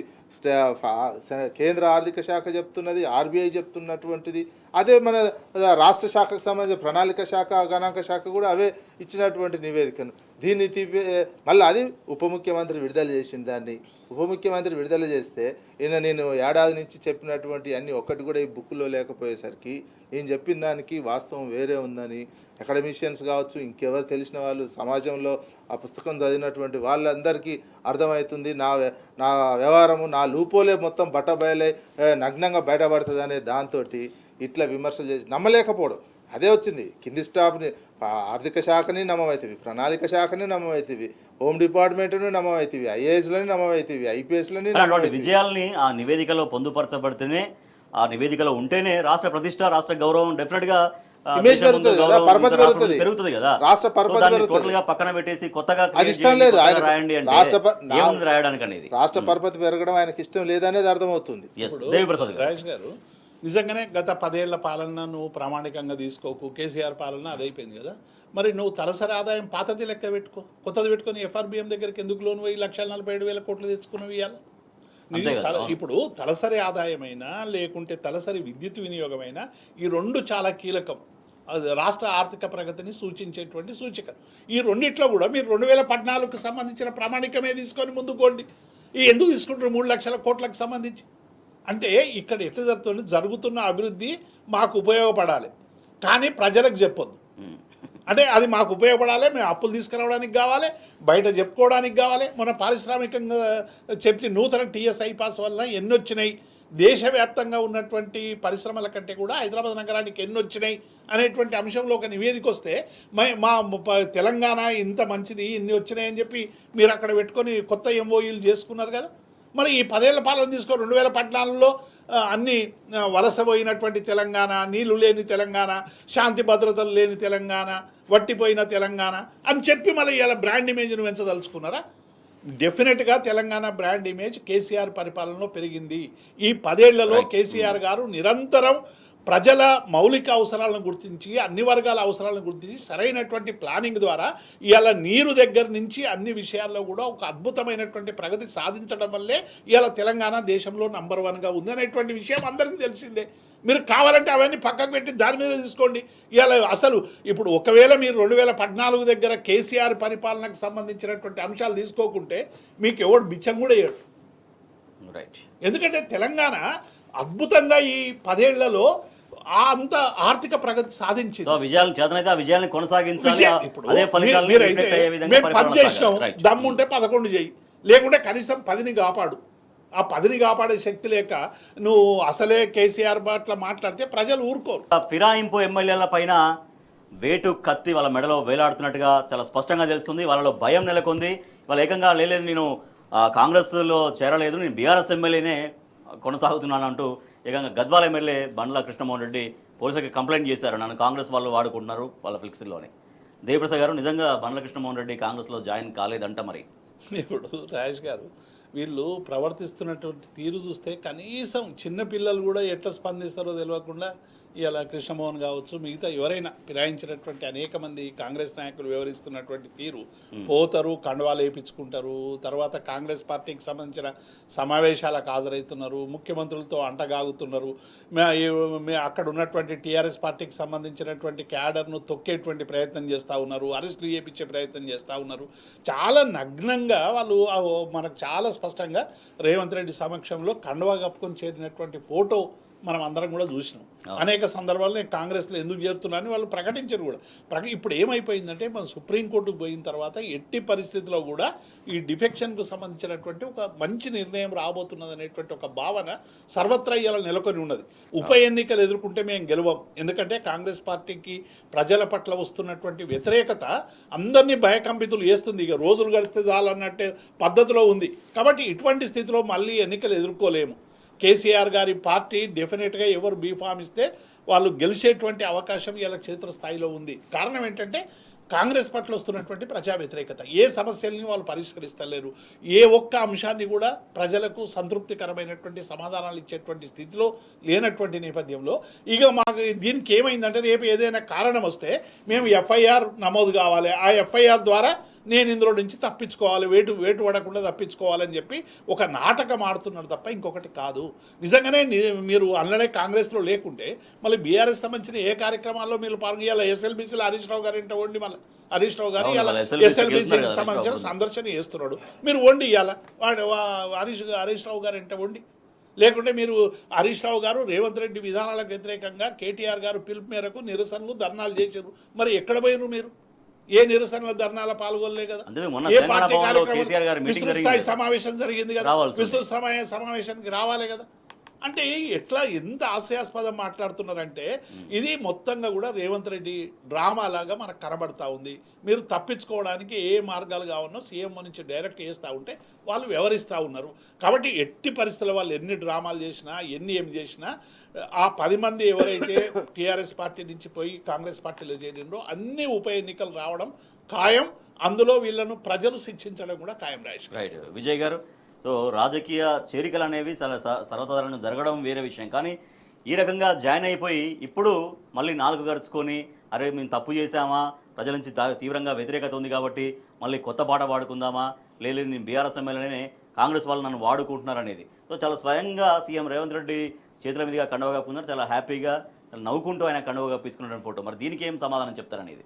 కేంద్ర ఆర్థిక శాఖ చెప్తున్నది, ఆర్బీఐ చెప్తున్నటువంటిది, అదే మన రాష్ట్ర శాఖకు సంబంధించిన ప్రణాళిక శాఖ, గణాంక శాఖ కూడా అవే ఇచ్చినటువంటి నివేదికను. దీన్ని మళ్ళీ అది ఉప ముఖ్యమంత్రి విడుదల చేసింది. దాన్ని ఉప ముఖ్యమంత్రి విడుదల చేస్తే నేను ఏడాది నుంచి చెప్పినటువంటి అన్ని ఒక్కటి కూడా ఈ బుక్లో లేకపోయేసరికి నేను చెప్పిన దానికి వాస్తవం వేరే ఉందని అకాడమిషియన్స్ కావచ్చు, ఇంకెవరు తెలిసిన వాళ్ళు, సమాజంలో ఆ పుస్తకం చదివినటువంటి వాళ్ళందరికీ అర్థమవుతుంది. నా వ్యవహారము, నా లూపోలే మొత్తం బట్టబయలే నగ్నంగా బయటపడుతుంది అనే దాంతో ఇట్లా విమర్శలు చేసి నమ్మలేకపోవడం అదే వచ్చింది. కింది స్టాఫ్ని, ఆర్థిక శాఖని నమ్మవుతుంది, ప్రణాళిక శాఖని నమ్మవుతుంది, హోమ్ డిపార్ట్మెంట్ని నమ్మవుతుంది, ఐఏఎస్లని నమ్మవుతుంది, ఐపీఎస్లని నమ్మవుతుంది. విజయాల్ని ఆ నివేదికలో పొందుపరచబడితేనే, ఆ నివేదికలో ఉంటేనే రాష్ట్ర ప్రతిష్ట, రాష్ట్ర గౌరవం డెఫినెట్గా ఇమేజ్ పెరుగుతుంది కదా, రాష్ట్ర పరపతి టోటల్ గా పక్కన పెట్టేసి కొత్తగా అది ఇష్టం లేదు రాయండి అంటే రాయడానికి అనేది రాష్ట్ర పరపతి పెరగడం ఆయనకి ఇష్టం లేదనేది అర్థమవుతుంది. దేవిప్రసాద్ రాజేష్ గారు, నిజంగానే గత 10 ఏళ్ల పాలన నువ్వు ప్రామాణికంగా తీసుకోకు, కేసీఆర్ పాలన అదైపోయింది కదా. మరి నువ్వు తలసరి ఆదాయం పాతది లెక్క పెట్టుకో, కొత్తది పెట్టుకొని ఎఫ్ఆర్బిఎం దగ్గరికి ఎందుకు లోన్ 1,47,7,000 కోట్లు తెచ్చుకున్నవి ఇవ్వాలి. ఇప్పుడు తలసరి ఆదాయమైనా లేకుంటే తలసరి విద్యుత్ వినియోగమైనా ఈ రెండు చాలా కీలకం. అది రాష్ట్ర ఆర్థిక ప్రగతిని సూచించేటువంటి సూచిక. ఈ రెండిట్లో కూడా మీరు 2014కు సంబంధించిన ప్రామాణికమే తీసుకొని ముందుకోండి. ఈ ఎందుకు తీసుకుంటారు 3 లక్షల కోట్లకు సంబంధించి? అంటే ఇక్కడ ఎట్లా జరుగుతుంది, జరుగుతున్న అభివృద్ధి మాకు ఉపయోగపడాలి కానీ ప్రజలకు చెప్పొద్దు. అంటే అది మాకు ఉపయోగపడాలి, మేము అప్పులు తీసుకురావడానికి కావాలి, బయట చెప్పుకోవడానికి కావాలి. మన పారిశ్రామికంగా చెప్పి నూతన టీఎస్ ఐపాస్ వల్ల ఎన్ని వచ్చినాయి, దేశవ్యాప్తంగా ఉన్నటువంటి పరిశ్రమల కంటే కూడా హైదరాబాద్ నగరానికి ఎన్ని వచ్చినాయి అనేటువంటి అంశంలో ఒక నివేదిక వస్తే మా తెలంగాణ ఇంత మంచిది, ఇన్ని వచ్చినాయని చెప్పి మీరు అక్కడ పెట్టుకొని కొత్త ఎంఓయూలు చేసుకున్నారు కదా. మరి ఈ 10 ఏళ్ల పాలన తీసుకో, 2014లో అన్ని వలసపోయినటువంటి తెలంగాణ, నీళ్లు లేని తెలంగాణ, శాంతి భద్రతలు లేని తెలంగాణ, వట్టిపోయిన తెలంగాణ అని చెప్పి మళ్ళీ ఇలా బ్రాండ్ ఇమేజ్ను పెంచదలుచుకున్నారా? డెఫినెట్గా తెలంగాణ బ్రాండ్ ఇమేజ్ కేసీఆర్ పరిపాలనలో పెరిగింది. ఈ 10 ఏళ్లలో కేసీఆర్ గారు నిరంతరం ప్రజల మౌలిక అవసరాలను గుర్తించి, అన్ని వర్గాల అవసరాలను గుర్తించి సరైనటువంటి ప్లానింగ్ ద్వారా ఇవాళ నీరు దగ్గర నుంచి అన్ని విషయాల్లో కూడా ఒక అద్భుతమైనటువంటి ప్రగతి సాధించడం వల్లే ఇవాళ తెలంగాణ దేశంలో నంబర్ 1గా ఉంది అనేటువంటి విషయం అందరికీ తెలిసిందే. మీరు కావాలంటే అవన్నీ పక్కకు పెట్టి దాని మీద తీసుకోండి. ఇవాళ అసలు ఇప్పుడు ఒకవేళ మీరు 2014 దగ్గర కేసీఆర్ పరిపాలనకు సంబంధించినటువంటి అంశాలు తీసుకోకుంటే మీకు ఎవడు బిచ్చం కూడా వేయడు. రైట్. ఎందుకంటే తెలంగాణ అద్భుతంగా ఈ 10 ఏళ్లలో అంత ఆర్థిక ప్రగతి సాధించింది. సో విజయాలను చేతనైతే ఆ విజయాలను కొనసాగించాలి. ఇప్పుడు అదే ఫలితాలను మీరైతే reflect అయ్యే విధంగా మేము 10 పరిపాలన చేసినాం, సాగాలి. రైట్. దమ్ముంటే 11 చేయి, లేకుంటే కనీసం 10ని కాపాడు. ఆ 10ని కాపాడే శక్తి లేక నువ్వు అసలే కేసీఆర్ పట్ల మాట్లాడితే ప్రజలు ఊరుకోరు. ఆ ఫిరాయింపు ఎమ్మెల్యేల పైన వేటు కత్తి వాళ్ళ మెడలో వేలాడుతున్నట్టుగా చాలా స్పష్టంగా తెలుస్తుంది. వాళ్ళలో భయం నెలకొంది. వాళ్ళు ఏకంగా లేదు నేను కాంగ్రెస్లో చేరలేదు, నేను బీఆర్ఎస్ ఎమ్మెల్యేనే కొనసాగుతున్నాను అంటూ ఏకంగా గద్వాల ఎమ్మెల్యే బండ్ల కృష్ణమోహన్ రెడ్డి పోలీసులకి కంప్లైంట్ చేశారు. నన్ను కాంగ్రెస్ వాళ్ళు వాడుకుంటున్నారు వాళ్ళ ఫ్లెక్సీలోనే. దేవిప్రసాద్ గారు, నిజంగా బండ్ల కృష్ణమోహన్ రెడ్డి కాంగ్రెస్లో జాయిన్ కాలేదంట మరి? ఇప్పుడు రాజేష్ గారు వీళ్ళు ప్రవర్తిస్తున్నటువంటి తీరు చూస్తే కనీసం చిన్నపిల్లలు కూడా ఎట్లా స్పందిస్తారో తెలియకుండా ఇలా కృష్ణమోహన్ కావచ్చు, మిగతా ఎవరైనా ఫిరాయించినటువంటి అనేక మంది కాంగ్రెస్ నాయకులు వ్యవహరిస్తున్నటువంటి తీరు, పోతారు, కండవాలు వేయించుకుంటారు, తర్వాత కాంగ్రెస్ పార్టీకి సంబంధించిన సమావేశాలకు హాజరవుతున్నారు, ముఖ్యమంత్రులతో అంటగాగుతున్నారు, అక్కడ ఉన్నటువంటి టీఆర్ఎస్ పార్టీకి సంబంధించినటువంటి క్యాడర్ను తొక్కేటువంటి ప్రయత్నం చేస్తూ ఉన్నారు, అరెస్టులు చేయించే ప్రయత్నం చేస్తూ ఉన్నారు. చాలా నగ్నంగా వాళ్ళు మనకు చాలా స్పష్టంగా రేవంత్ రెడ్డి సమక్షంలో కండవా కప్పుకొని చేరినటువంటి ఫోటో మనం అందరం కూడా చూసినాం. అనేక సందర్భాల్లో నేను కాంగ్రెస్లో ఎందుకు చేరుతున్నానని వాళ్ళు ప్రకటించారు కూడా. ఇప్పుడు ఏమైపోయిందంటే మన సుప్రీంకోర్టుకు పోయిన తర్వాత ఎట్టి పరిస్థితిలో కూడా ఈ డిఫెక్షన్కు సంబంధించినటువంటి ఒక మంచి నిర్ణయం రాబోతున్నది అనేటువంటి ఒక భావన సర్వత్రా ఇలా నెలకొని ఉన్నది. ఉప ఎన్నికలు ఎదుర్కొంటే మేము గెలవం, ఎందుకంటే కాంగ్రెస్ పార్టీకి ప్రజల పట్ల వస్తున్నటువంటి వ్యతిరేకత అందరినీ భయకంపితులు చేస్తుంది. ఇక రోజులు గడిస్తే చాలన్నట్టే పద్ధతిలో ఉంది. కాబట్టి ఇటువంటి స్థితిలో మళ్ళీ ఎన్నికలు ఎదుర్కోలేము. కేసీఆర్ గారి పార్టీ డెఫినెట్గా ఎవరు బీఫామ్ ఇస్తే వాళ్ళు గెలిచేటువంటి అవకాశం ఇలా క్షేత్రస్థాయిలో ఉంది. కారణం ఏంటంటే కాంగ్రెస్ పట్ల వస్తున్నటువంటి ప్రజా వ్యతిరేకత. ఏ సమస్యల్ని వాళ్ళు పరిష్కరిస్తలేరు, ఏ ఒక్క అంశాన్ని కూడా ప్రజలకు సంతృప్తికరమైనటువంటి సమాధానాలు ఇచ్చేటువంటి స్థితిలో లేనటువంటి నేపథ్యంలో ఇక మాకు దీనికి ఏమైందంటే రేపు ఏదైనా కారణం వస్తే మేము ఎఫ్ఐఆర్ నమోదు కావాలి, ఆ ఎఫ్ఐఆర్ ద్వారా నేను ఇందులో నుంచి తప్పించుకోవాలి, వేటు పడకుండా తప్పించుకోవాలని చెప్పి ఒక నాటకం ఆడుతున్నారు తప్ప ఇంకొకటి కాదు. నిజంగానే మీరు అందులోనే కాంగ్రెస్లో లేకుంటే మళ్ళీ బీఆర్ఎస్ సంబంధించిన ఏ కార్యక్రమాల్లో మీరు పాల్గొయ్యాలి? ఎస్ఎల్బీసీలో హరీష్ రావు గారు ఇంట వండి, మళ్ళీ హరీష్ రావు గారు ఇలా ఎస్ఎల్బీసీకి సంబంధించిన సందర్శన చేస్తున్నాడు, మీరు వండి ఇవ్వాలి వాడు హరీష్ రావు గారు ఇంట వండి. లేకుంటే మీరు హరీష్ రావు గారు రేవంత్ రెడ్డి విధానాలకు వ్యతిరేకంగా కేటీఆర్ గారు పిలుపు మేరకు నిరసనలు ధర్నాలు చేశారు, మరి ఎక్కడ పోయినారు మీరు? ఏ నిరసనల ధర్నాల పాల్గొనలే కదా. ఏ పార్టీ కార్యక్రమం విస్తృత స్థాయి సమావేశం జరిగింది కదా, విస్తృత సమావేశానికి రావాలి కదా. అంటే ఎట్లా ఎంత హాస్యాస్పదం మాట్లాడుతున్నారంటే ఇది మొత్తంగా కూడా రేవంత్ రెడ్డి డ్రామా లాగా మనకు కనబడతా ఉంది. మీరు తప్పించుకోవడానికి ఏ మార్గాలు కావన్నో సీఎం నుంచి డైరెక్ట్ చేస్తూ ఉంటే వాళ్ళు వ్యవహరిస్తూ ఉన్నారు. కాబట్టి ఎట్టి పరిస్థితుల్లో వాళ్ళు ఎన్ని డ్రామాలు చేసినా ఏం చేసినా ఆ 10 మంది ఎవరైతే టీఆర్ఎస్ పార్టీ నుంచి పోయి కాంగ్రెస్ పార్టీలో చేరిండ్రో అన్ని ఉప ఎన్నికలు రావడం ఖాయం. అందులో వీళ్ళను ప్రజలు శిక్షించడం కూడా ఖాయం. రైట్. విజయ్ గారు, సో రాజకీయ చేరికలు అనేవి చాలా సర్వసాధారణంగా జరగడం వేరే విషయం, కానీ ఈ రకంగా జాయిన్ అయిపోయి ఇప్పుడు మళ్ళీ 4 గరుచుకొని అరే మేము తప్పు చేసామా, ప్రజల నుంచి తీవ్రంగా వ్యతిరేకత ఉంది కాబట్టి మళ్ళీ కొత్త పాట పాడుకుందామా, లేదు నేను బీఆర్ఎస్ ఎమ్మెల్యేనే కాంగ్రెస్ వాళ్ళు నన్ను వాడుకుంటున్నారు అనేది. సో చాలా స్వయంగా సీఎం రేవంత్ రెడ్డి చేతుల మీదుగా కండువ కప్పుకున్నారు, చాలా హ్యాపీగా నవ్వుకుంటూ ఆయన కండువ కప్పించుకున్నటువంటి ఫోటో. మరి దీనికి ఏం సమాధానం చెప్తారనేది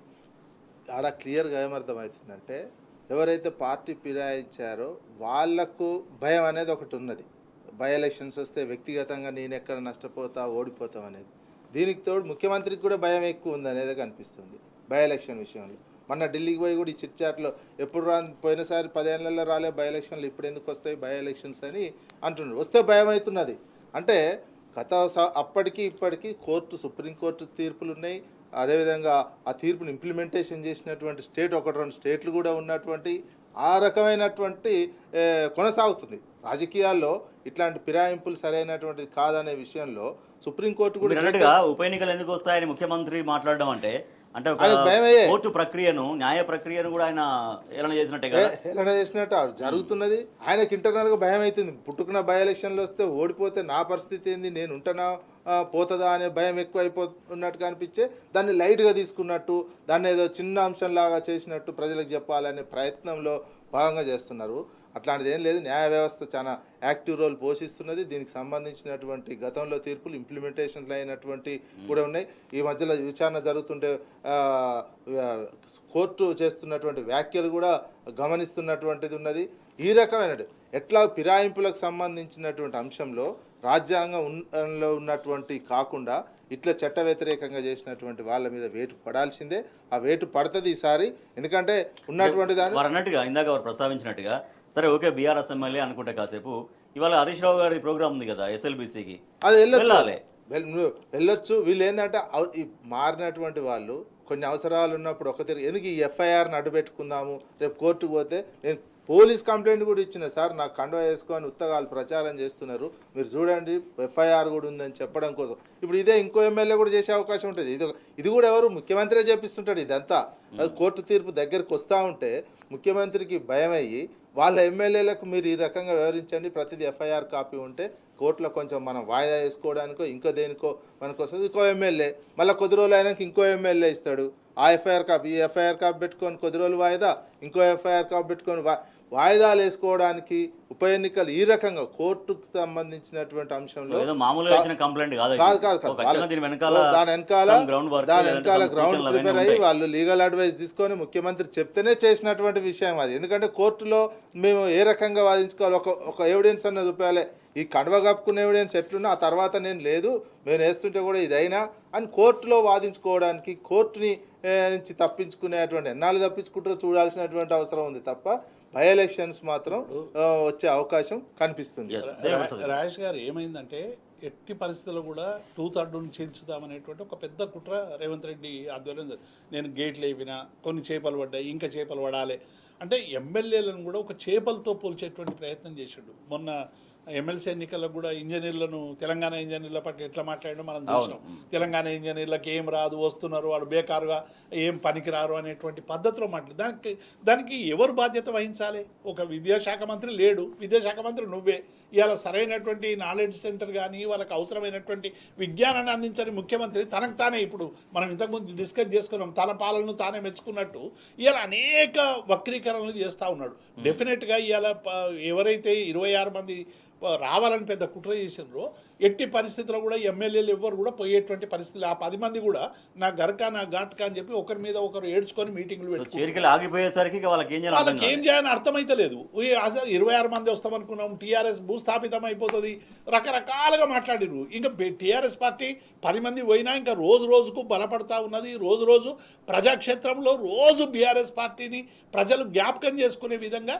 ఆడ క్లియర్గా ఏమర్థమవుతుందంటే ఎవరైతే పార్టీ ఫిరాయించారో వాళ్లకు భయం అనేది ఒకటి ఉన్నది. బై ఎలక్షన్స్ వస్తే వ్యక్తిగతంగా నేను ఎక్కడ నష్టపోతా ఓడిపోతాం అనేది. దీనికి తోడు ముఖ్యమంత్రికి కూడా భయం ఎక్కువ ఉంది అనేది కనిపిస్తుంది బై ఎలక్షన్ విషయంలో. మొన్న ఢిల్లీకి పోయి కూడా ఈ చిట్చాట్లో ఎప్పుడు పోయినసారి 10 ఏళ్లలో రాలే బై ఎలక్షన్లు, ఇప్పుడు ఎందుకు వస్తాయి బై ఎలక్షన్స్ అని అంటున్నారు. వస్తే భయం అవుతున్నది. అంటే అప్పటికి ఇప్పటికీ సుప్రీంకోర్టు తీర్పులు ఉన్నాయి. అదేవిధంగా ఆ తీర్పును ఇంప్లిమెంటేషన్ చేసినటువంటి స్టేట్ 1-2 స్టేట్లు కూడా ఉన్నటువంటి ఆ రకమైనటువంటి కొనసాగుతుంది రాజకీయాల్లో. ఇట్లాంటి ఫిరాయింపులు సరైనటువంటిది కాదనే విషయంలో సుప్రీంకోర్టు కూడా మీరు అన్నట్టుగా ఉప ఎన్నికలు ఎందుకు వస్తాయని ముఖ్యమంత్రి మాట్లాడడం అంటే అంటే ఒక ఆయనకు భయమయ్యే. కోర్టు ప్రక్రియను న్యాయ ప్రక్రియను కూడా ఆయన ఏలన చేసినట్టే కదా. హేళన చేసినట్టు జరుగుతున్నది. ఆయనకి ఇంటర్నల్గా భయం అవుతుంది. పుట్టుకున్న బై ఎలక్షన్లు వస్తే ఓడిపోతే నా పరిస్థితి ఏంది, నేను ఉంటనా పోతుందా అనే భయం ఎక్కువ అయిపోతున్నట్టుగా అనిపించే దాన్ని లైట్గా తీసుకున్నట్టు, దాన్ని ఏదో చిన్న అంశంలాగా చేసినట్టు ప్రజలకు చెప్పాలనే ప్రయత్నంలో భాగంగా చేస్తున్నారు. అట్లాంటిది ఏం లేదు. న్యాయ వ్యవస్థ చాలా యాక్టివ్ రోల్ పోషిస్తున్నది. దీనికి సంబంధించినటువంటి గతంలో తీర్పులు ఇంప్లిమెంటేషన్లు అయినటువంటి కూడా ఉన్నాయి. ఈ మధ్యలో విచారణ జరుగుతుంటే కోర్టు చేస్తున్నటువంటి వ్యాఖ్యలు కూడా గమనిస్తున్నటువంటిది ఉన్నది. ఈ రకమైన ఎట్లా ఫిరాయింపులకు సంబంధించినటువంటి అంశంలో రాజ్యాంగంలో ఉన్నటువంటి కాకుండా ఇట్లా చట్ట వ్యతిరేకంగా చేసినటువంటి వాళ్ళ మీద వేటు పడాల్సిందే. ఆ వేటు పడుతుంది ఈసారి. ఎందుకంటే ఉన్నటువంటి దాన్ని వారు అన్నట్టుగా ఇందాక వారు ప్రస్తావించినట్టుగా సరే ఓకే బీఆర్ఎస్ ఎమ్మెల్యే అనుకుంటే కాసేపు ఇవాళ హరీష్ రావు గారి ప్రోగ్రామ్ ఉంది కదా ఎస్ఎల్బీసీకి, అది వెళ్ళొచ్చు వెళ్ళాలి. వెళ్ళొచ్చు. వీళ్ళు ఏంటంటే ఈ మారినటువంటి వాళ్ళు కొన్ని అవసరాలు ఉన్నప్పుడు ఒక తిరిగి ఎందుకు ఈ ఎఫ్ఐఆర్ని అడ్డుపెట్టుకుందాము, రేపు కోర్టుకు పోతే నేను పోలీస్ కంప్లైంట్ కూడా ఇచ్చిన, సార్ నాకు కండువా వేసుకొని ఉత్తగాలు ప్రచారం చేస్తున్నారు, మీరు చూడండి ఎఫ్ఐఆర్ కూడా ఉందని చెప్పడం కోసం. ఇప్పుడు ఇదే ఇంకో ఎమ్మెల్యే కూడా చేసే అవకాశం ఉంటుంది. ఇది కూడా ఎవరు ముఖ్యమంత్రి చేపిస్తుంటాడు ఇదంతా. కోర్టు తీర్పు దగ్గరికి వస్తూ ఉంటే ముఖ్యమంత్రికి భయమయ్యి వాళ్ళ ఎమ్మెల్యేలకు మీరు ఈ రకంగా వివరించండి, ప్రతిదీ ఎఫ్ఐఆర్ కాపీ ఉంటే కోర్టులో కొంచెం మనం వాయిదా వేసుకోవడానికో ఇంకో దేనికో మనకు వస్తుంది. ఇంకో ఎమ్మెల్యే మళ్ళీ కొద్ది రోజులు అయినాక ఇంకో ఎమ్మెల్యే ఇస్తాడు ఆ ఎఫ్ఐఆర్ కాపీ. ఈ ఎఫ్ఐఆర్ కాపీ పెట్టుకొని కొద్ది రోజులు వాయిదా, ఇంకో ఎఫ్ఐఆర్ కాపీ పెట్టుకొని వాయిదాలు వేసుకోవడానికి ఉప ఎన్నికలు ఈ రకంగా కోర్టుకు సంబంధించినటువంటి అంశంలో దాని వెనకాల గ్రౌండ్ ప్రిపేర్ అయ్యి వాళ్ళు లీగల్ అడ్వైస్ తీసుకొని ముఖ్యమంత్రి చెప్తేనే చేసినటువంటి విషయం అది. ఎందుకంటే కోర్టులో మేము ఏ రకంగా వాదించుకోవాలి, ఒక ఎవిడెన్స్ అన్న చూపించాలి. ఈ కండువ కప్పుకునే ఎవిడెన్స్ ఎట్లున్నా ఆ తర్వాత నేను లేదు మేము వేస్తుంటే కూడా ఇదైనా అని కోర్టులో వాదించుకోవడానికి కోర్టుని నుంచి తప్పించుకునేటువంటి ఎన్నాళ్ళు తప్పించుకుంటారో చూడాల్సినటువంటి అవసరం ఉంది తప్ప బై ఎలక్షన్స్ మాత్రం వచ్చే అవకాశం కనిపిస్తుంది. రాజేష్ గారు ఏమైందంటే ఎట్టి పరిస్థితుల్లో కూడా 2/3 చేర్చుదామనేటువంటి ఒక పెద్ద కుట్ర రేవంత్ రెడ్డి ఆధ్వర్యంలో. నేను గేట్లు వేపినా కొన్ని చేపలు పడ్డాయి, ఇంకా చేపలు పడాలి అంటే ఎమ్మెల్యేలను కూడా ఒక చేపలతో పోల్చేటువంటి ప్రయత్నం చేసిండు. మొన్న ఎమ్మెల్సీ ఎన్నికల్లో కూడా ఇంజనీర్లను తెలంగాణ ఇంజనీర్ల పట్ల ఎట్లా మాట్లాడడం మనం చూసినాం. తెలంగాణ ఇంజనీర్లకు ఏం రాదు, వస్తున్నారు వాడు బేకారుగా ఏం పనికిరారు అనేటువంటి పద్ధతిలో మాట్లాడు. దానికి ఎవరు బాధ్యత వహించాలి? ఒక విద్యాశాఖ మంత్రి లేడు, విద్యాశాఖ మంత్రి నువ్వే. ఇవాళ సరైనటువంటి నాలెడ్జ్ సెంటర్ కానీ వాళ్ళకి అవసరమైనటువంటి విజ్ఞానాన్ని అందించని ముఖ్యమంత్రి తనకు తానే, ఇప్పుడు మనం ఇంతకుముందు డిస్కస్ చేసుకున్నాం, తన పాలనను తానే మెచ్చుకున్నట్టు ఇవాళ అనేక వక్రీకరణలు చేస్తూ ఉన్నాడు. డెఫినెట్గా ఇవాళ ఎవరైతే 26 మంది రావాలని పెద్ద కుట్ర చేసినారో ఎట్టి పరిస్థితుల్లో కూడా ఎమ్మెల్యేలు ఎవ్వరు కూడా పోయేటువంటి పరిస్థితులు. ఆ 10 మంది కూడా నా గరకా నా ఘాట్కా అని చెప్పి ఒకరి మీద ఒకరు ఏడ్చుకొని మీటింగ్లు పెట్టుకుని ఆగిపోయేసరికి వాళ్ళకి ఏం చేయాలని అర్థమైతలేదు. అసలు 26 మంది వస్తామనుకున్నాం, టీఆర్ఎస్ భూస్థాపితం అయిపోతుంది, రకరకాలుగా మాట్లాడిరు. ఇంకా టీఆర్ఎస్ పార్టీ 10 మంది పోయినా ఇంకా రోజు రోజుకు బలపడతా ఉన్నది. రోజు రోజు ప్రజాక్షేత్రంలో రోజు బీఆర్ఎస్ పార్టీని ప్రజలు జ్ఞాపకం చేసుకునే విధంగా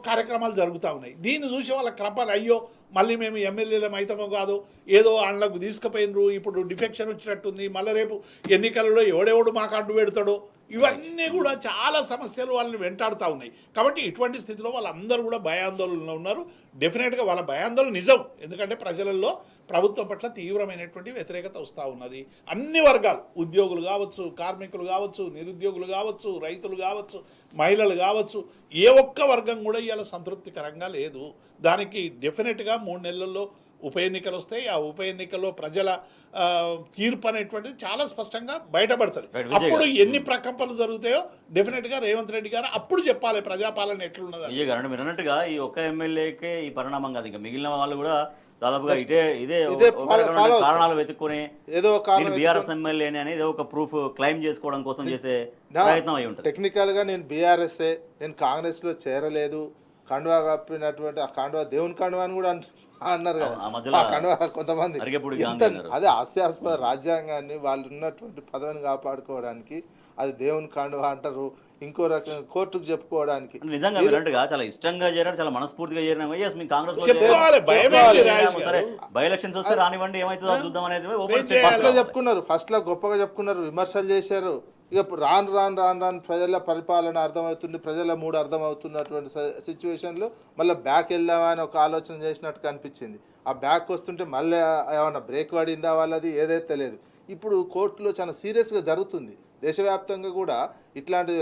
కార్యక్రమాలు జరుగుతూ ఉన్నాయి. దీన్ని చూసి వాళ్ళ క్రపాలు అయ్యో మళ్ళీ మేము ఎమ్మెల్యేలం అయితామో కాదు, ఏదో వాళ్ళకు తీసుకుపోయినరు, ఇప్పుడు డిఫెక్షన్ వచ్చినట్టుంది, మళ్ళీ రేపు ఎన్నికలలో ఎవడెవడు మాకు అడ్డు పెడతాడో, ఇవన్నీ కూడా చాలా సమస్యలు వాళ్ళని వెంటాడుతూ ఉన్నాయి. కాబట్టి ఇటువంటి స్థితిలో వాళ్ళందరూ కూడా భయాందోళనలో ఉన్నారు. డెఫినెట్గా వాళ్ళ భయాందోళన నిజం. ఎందుకంటే ప్రజలలో ప్రభుత్వం పట్ల తీవ్రమైనటువంటి వ్యతిరేకత వస్తూ ఉన్నది. అన్ని వర్గాలు, ఉద్యోగులు కావచ్చు, కార్మికులు కావచ్చు, నిరుద్యోగులు కావచ్చు, రైతులు కావచ్చు, మహిళలు కావచ్చు, ఏ ఒక్క వర్గం కూడా ఇవాళ సంతృప్తికరంగా లేదు. దానికి డెఫినెట్గా 3 నెలల్లో ఉప ఎన్నికలు వస్తాయి. ఆ ఉప ఎన్నికల్లో ప్రజల తీర్పు అనేటువంటిది చాలా స్పష్టంగా బయటపడుతుంది. అప్పుడు ఎన్ని ప్రకంపనలు జరుగుతాయో డెఫినెట్గా రేవంత్ రెడ్డి గారు అప్పుడు చెప్పాలి ప్రజాపాలన ఎట్లున్నది. మీరు అన్నట్టుగా ఈ ఒక్క ఎమ్మెల్యేకే ఈ పరిణామం కాదు, ఇంకా మిగిలిన వాళ్ళు కూడా దాదాపుగా ఇదే కారణాలు వెతుక్కుని ఏదో బీఆర్ఎస్ ఎమ్మెల్యేని అనేది ఒక ప్రూఫ్ క్లైమ్ చేసుకోవడం కోసం చేసే ప్రయత్నం అయి ఉంటుంది. టెక్నికల్గా నేను బీఆర్ఎస్ఏ, నేను కాంగ్రెస్లో చేరలేదు, కండువా కప్పినటువంటి ఆ కండువా దేవుని కండువా అని కూడా అన్నారు కదా, కండువా కొంతమంది అదే హాస్యాస్పద రాజ్యాంగాన్ని వాళ్ళు ఉన్నటువంటి పదవిని కాపాడుకోవడానికి అది దేవుని కాండువా అంటారు, ఇంకో రకం కోర్టుకు చెప్పుకోవడానికి. అంటే నిజంగా మీరు అన్నట్టుగా చాలా ఇష్టంగా చేరారు, చాలా మనస్ఫూర్తిగా చేరినా ఎస్ మీ కాంగ్రెస్ లో చెప్పుకోవాలి, భయం ఏంటి రాజేష్ గారు? సరే బై ఎలక్షన్స్ వస్తే రానివ్వండి ఏమైతుందో చూద్దాం అనేది ఓపెన్ ఫస్ట్ లో చెప్పుకున్నారు, ఫస్ట్ లో గొప్పగా చెప్పుకున్నారు, విమర్శలు చేశారు. ఇక రాను రాను రాను రాను ప్రజల పరిపాలన అర్థమవుతుంది, ప్రజల మూడు అర్థమవుతున్నటువంటి సిచ్యువేషన్లో మళ్ళీ బ్యాక్ వెళ్దామని ఒక ఆలోచన చేసినట్టు కనిపించింది. ఆ బ్యాక్ వస్తుంటే మళ్ళీ ఏమన్నా బ్రేక్ పడిందా వాళ్ళది ఏదైతే తెలియదు. ఇప్పుడు కోర్టులో చాలా సీరియస్గా జరుగుతుంది. దేశవ్యాప్తంగా కూడా ఇట్లాంటి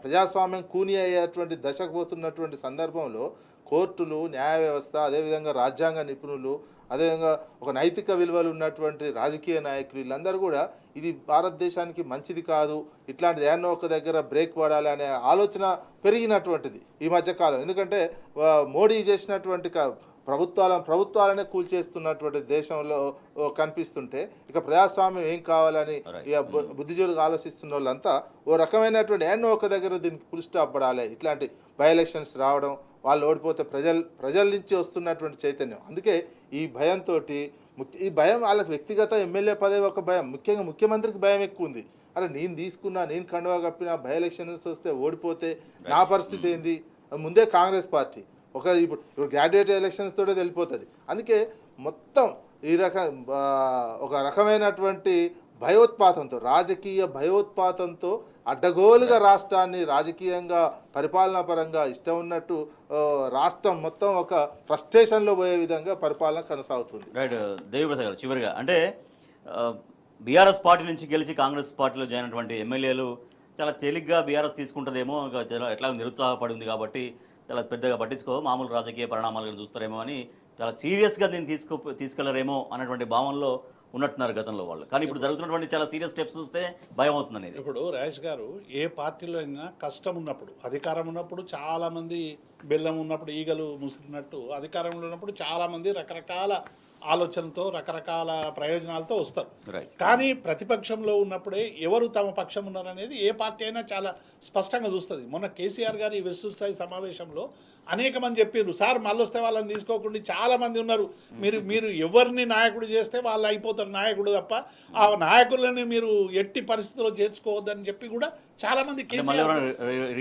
ప్రజాస్వామ్యం కూని అయ్యేటువంటి దశకు పోతున్నటువంటి సందర్భంలో కోర్టులు, న్యాయ వ్యవస్థ, అదేవిధంగా రాజ్యాంగ నిపుణులు, అదేవిధంగా ఒక నైతిక విలువలు ఉన్నటువంటి రాజకీయ నాయకులు వీళ్ళందరూ కూడా ఇది భారతదేశానికి మంచిది కాదు, ఇట్లాంటిది ఏమన్నా ఒక దగ్గర బ్రేక్ పడాలి అనే ఆలోచన పెరిగినటువంటిది ఈ మధ్యకాలం. ఎందుకంటే మోడీ చేసినటువంటి ప్రభుత్వాలనే కూల్చేస్తున్నటువంటి దేశంలో కనిపిస్తుంటే ఇక ప్రజాస్వామ్యం ఏం కావాలని ఇక బుద్ధిజీవులుగా ఆలోచిస్తున్న వాళ్ళంతా ఓ రకమైనటువంటి ఏమన్నా ఒక దగ్గర దీనికి ఫుల్ స్టాప్ పడాలి, ఇట్లాంటి బై ఎలక్షన్స్ రావడం, వాళ్ళు ఓడిపోతే ప్రజల నుంచి వస్తున్నటువంటి చైతన్యం. అందుకే ఈ భయంతో, ఈ భయం వాళ్ళకి వ్యక్తిగత ఎమ్మెల్యే పదవి ఒక భయం, ముఖ్యంగా ముఖ్యమంత్రికి భయం ఎక్కువ ఉంది. అరే నేను తీసుకున్నా, నేను కండువా కప్పిన, బై ఎలక్షన్స్ వస్తే ఓడిపోతే నా పరిస్థితి ఏంది. ముందే కాంగ్రెస్ పార్టీ ఇప్పుడు గ్రాడ్యుయేట్ ఎలక్షన్స్ తోటే వెళ్ళిపోతుంది. అందుకే మొత్తం ఈ ఒక రకమైనటువంటి భయోత్పాతంతో, రాజకీయ భయోత్పాతంతో అడ్డగోలుగా రాష్ట్రాన్ని రాజకీయంగా పరిపాలనా పరంగా ఇష్టం ఉన్నట్టు రాష్ట్రం మొత్తం ఒక ఫ్రస్ట్రేషన్లో పోయే విధంగా పరిపాలన కొనసాగుతుంది. రైట్ దేవిప్రసాద్ గారు, చివరిగా అంటే బీఆర్ఎస్ పార్టీ నుంచి గెలిచి కాంగ్రెస్ పార్టీలో జాయిన్ అయినటువంటి ఎమ్మెల్యేలు చాలా తేలిగ్గా బీఆర్ఎస్ తీసుకుంటుందేమో, ఎట్లా నిరుత్సాహపడి ఉంది కాబట్టి చాలా పెద్దగా పట్టించుకో, మామూలు రాజకీయ పరిణామాలను చూస్తారేమో అని చాలా సీరియస్గా దీన్ని తీసుకెళ్లరేమో అన్నటువంటి భావనలో ఉన్నట్టున్నారు గతంలో వాళ్ళు. కానీ ఇప్పుడు జరుగుతున్నటువంటి చాలా సీరియస్ స్టెప్స్ చూస్తే భయం అవుతుంది అనేది. ఇప్పుడు రాజేష్ గారు, ఏ పార్టీలో అయినా కష్టం ఉన్నప్పుడు, అధికారం ఉన్నప్పుడు చాలామంది బెల్లం ఉన్నప్పుడు ఈగలు ముసిరినట్టు, అధికారంలో ఉన్నప్పుడు చాలామంది రకరకాల ఆలోచనలతో రకరకాల ప్రయోజనాలతో వస్తారు. కానీ ప్రతిపక్షంలో ఉన్నప్పుడే ఎవరు తమ పక్షం ఉన్నారనేది ఏ పార్టీ అయినా చాలా స్పష్టంగా చూస్తుంది. మొన్న కేసీఆర్ గారి విస్తృత స్థాయి సమావేశంలో అనేక మంది చెప్పారు, సార్ మళ్ళీ వస్తే వాళ్ళని తీసుకోకుండా చాలామంది ఉన్నారు, మీరు ఎవరిని నాయకుడు చేస్తే వాళ్ళు అయిపోతారు నాయకుడు తప్ప ఆ నాయకులని మీరు ఎట్టి పరిస్థితుల్లో చేర్చుకోవద్దని చెప్పి కూడా చాలామంది కేసీఆర్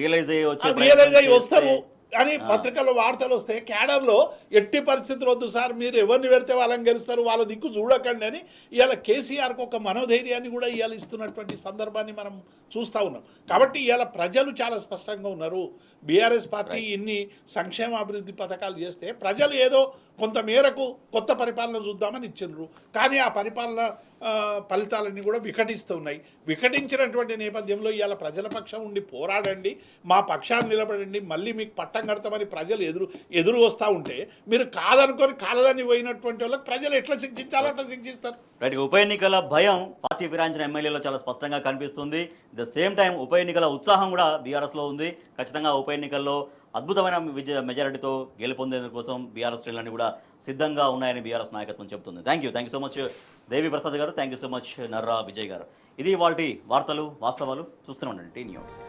రియలైజ్ అయ్యి వస్తారు అని పత్రికల్లో వార్తలు వస్తే క్యాడర్లో ఎట్టి పరిస్థితులు వద్దు సార్, మీరు ఎవరిని పెడితే వాళ్ళని గెలుస్తారు, వాళ్ళ దిక్కు చూడకండి అని ఇవాళ కేసీఆర్కి ఒక మనోధైర్యాన్ని కూడా ఇవాళ ఇస్తున్నటువంటి సందర్భాన్ని మనం చూస్తూ ఉన్నాం. కాబట్టి ఇవాళ ప్రజలు చాలా స్పష్టంగా ఉన్నారు. బీఆర్ఎస్ పార్టీ ఇన్ని సంక్షేమ అభివృద్ధి పథకాలు చేస్తే ప్రజలు ఏదో కొంత మేరకు కొత్త పరిపాలన చూద్దామని ఇచ్చిండ్రు. కానీ ఆ పరిపాలన ఫలితాలన్నీ కూడా వికటిస్తూ ఉన్నాయి. వికటించినటువంటి నేపథ్యంలో ఇవాళ ప్రజల పక్షం ఉండి పోరాడండి, మా పక్షాన్ని నిలబడండి, మళ్ళీ మీకు పట్టం కడతామని ప్రజలు ఎదురు వస్తూ ఉంటే మీరు కాదనుకొని కాలని పోయినటువంటి వాళ్ళకి ప్రజలు ఎట్లా శిక్షించాలో అట్లా శిక్షిస్తారు. రైట్, ఉప ఎన్నికల భయం పార్టీ ఫిరాయించిన ఎమ్మెల్యేలో చాలా స్పష్టంగా కనిపిస్తుంది. ద సేమ్ టైం ఉప ఎన్నికల ఉత్సాహం కూడా బీఆర్ఎస్లో ఉంది. ఖచ్చితంగా ఉప ఎన్నికల్లో అద్భుతమైన మెజారిటీతో గెలుపొందేందుకు కోసం బీఆర్ఎస్ శ్రేణులన్నీ కూడా సిద్ధంగా ఉన్నాయని బీఆర్ఎస్ నాయకత్వం చెబుతుంది. థ్యాంక్ యూ సో మచ్ దేవి ప్రసాద్ గారు, thank you so much Narra Vijay గారు. ఇది వాటి వార్తలు వాస్తవాలు. చూస్తూనే ఉండండి టీ న్యూస్.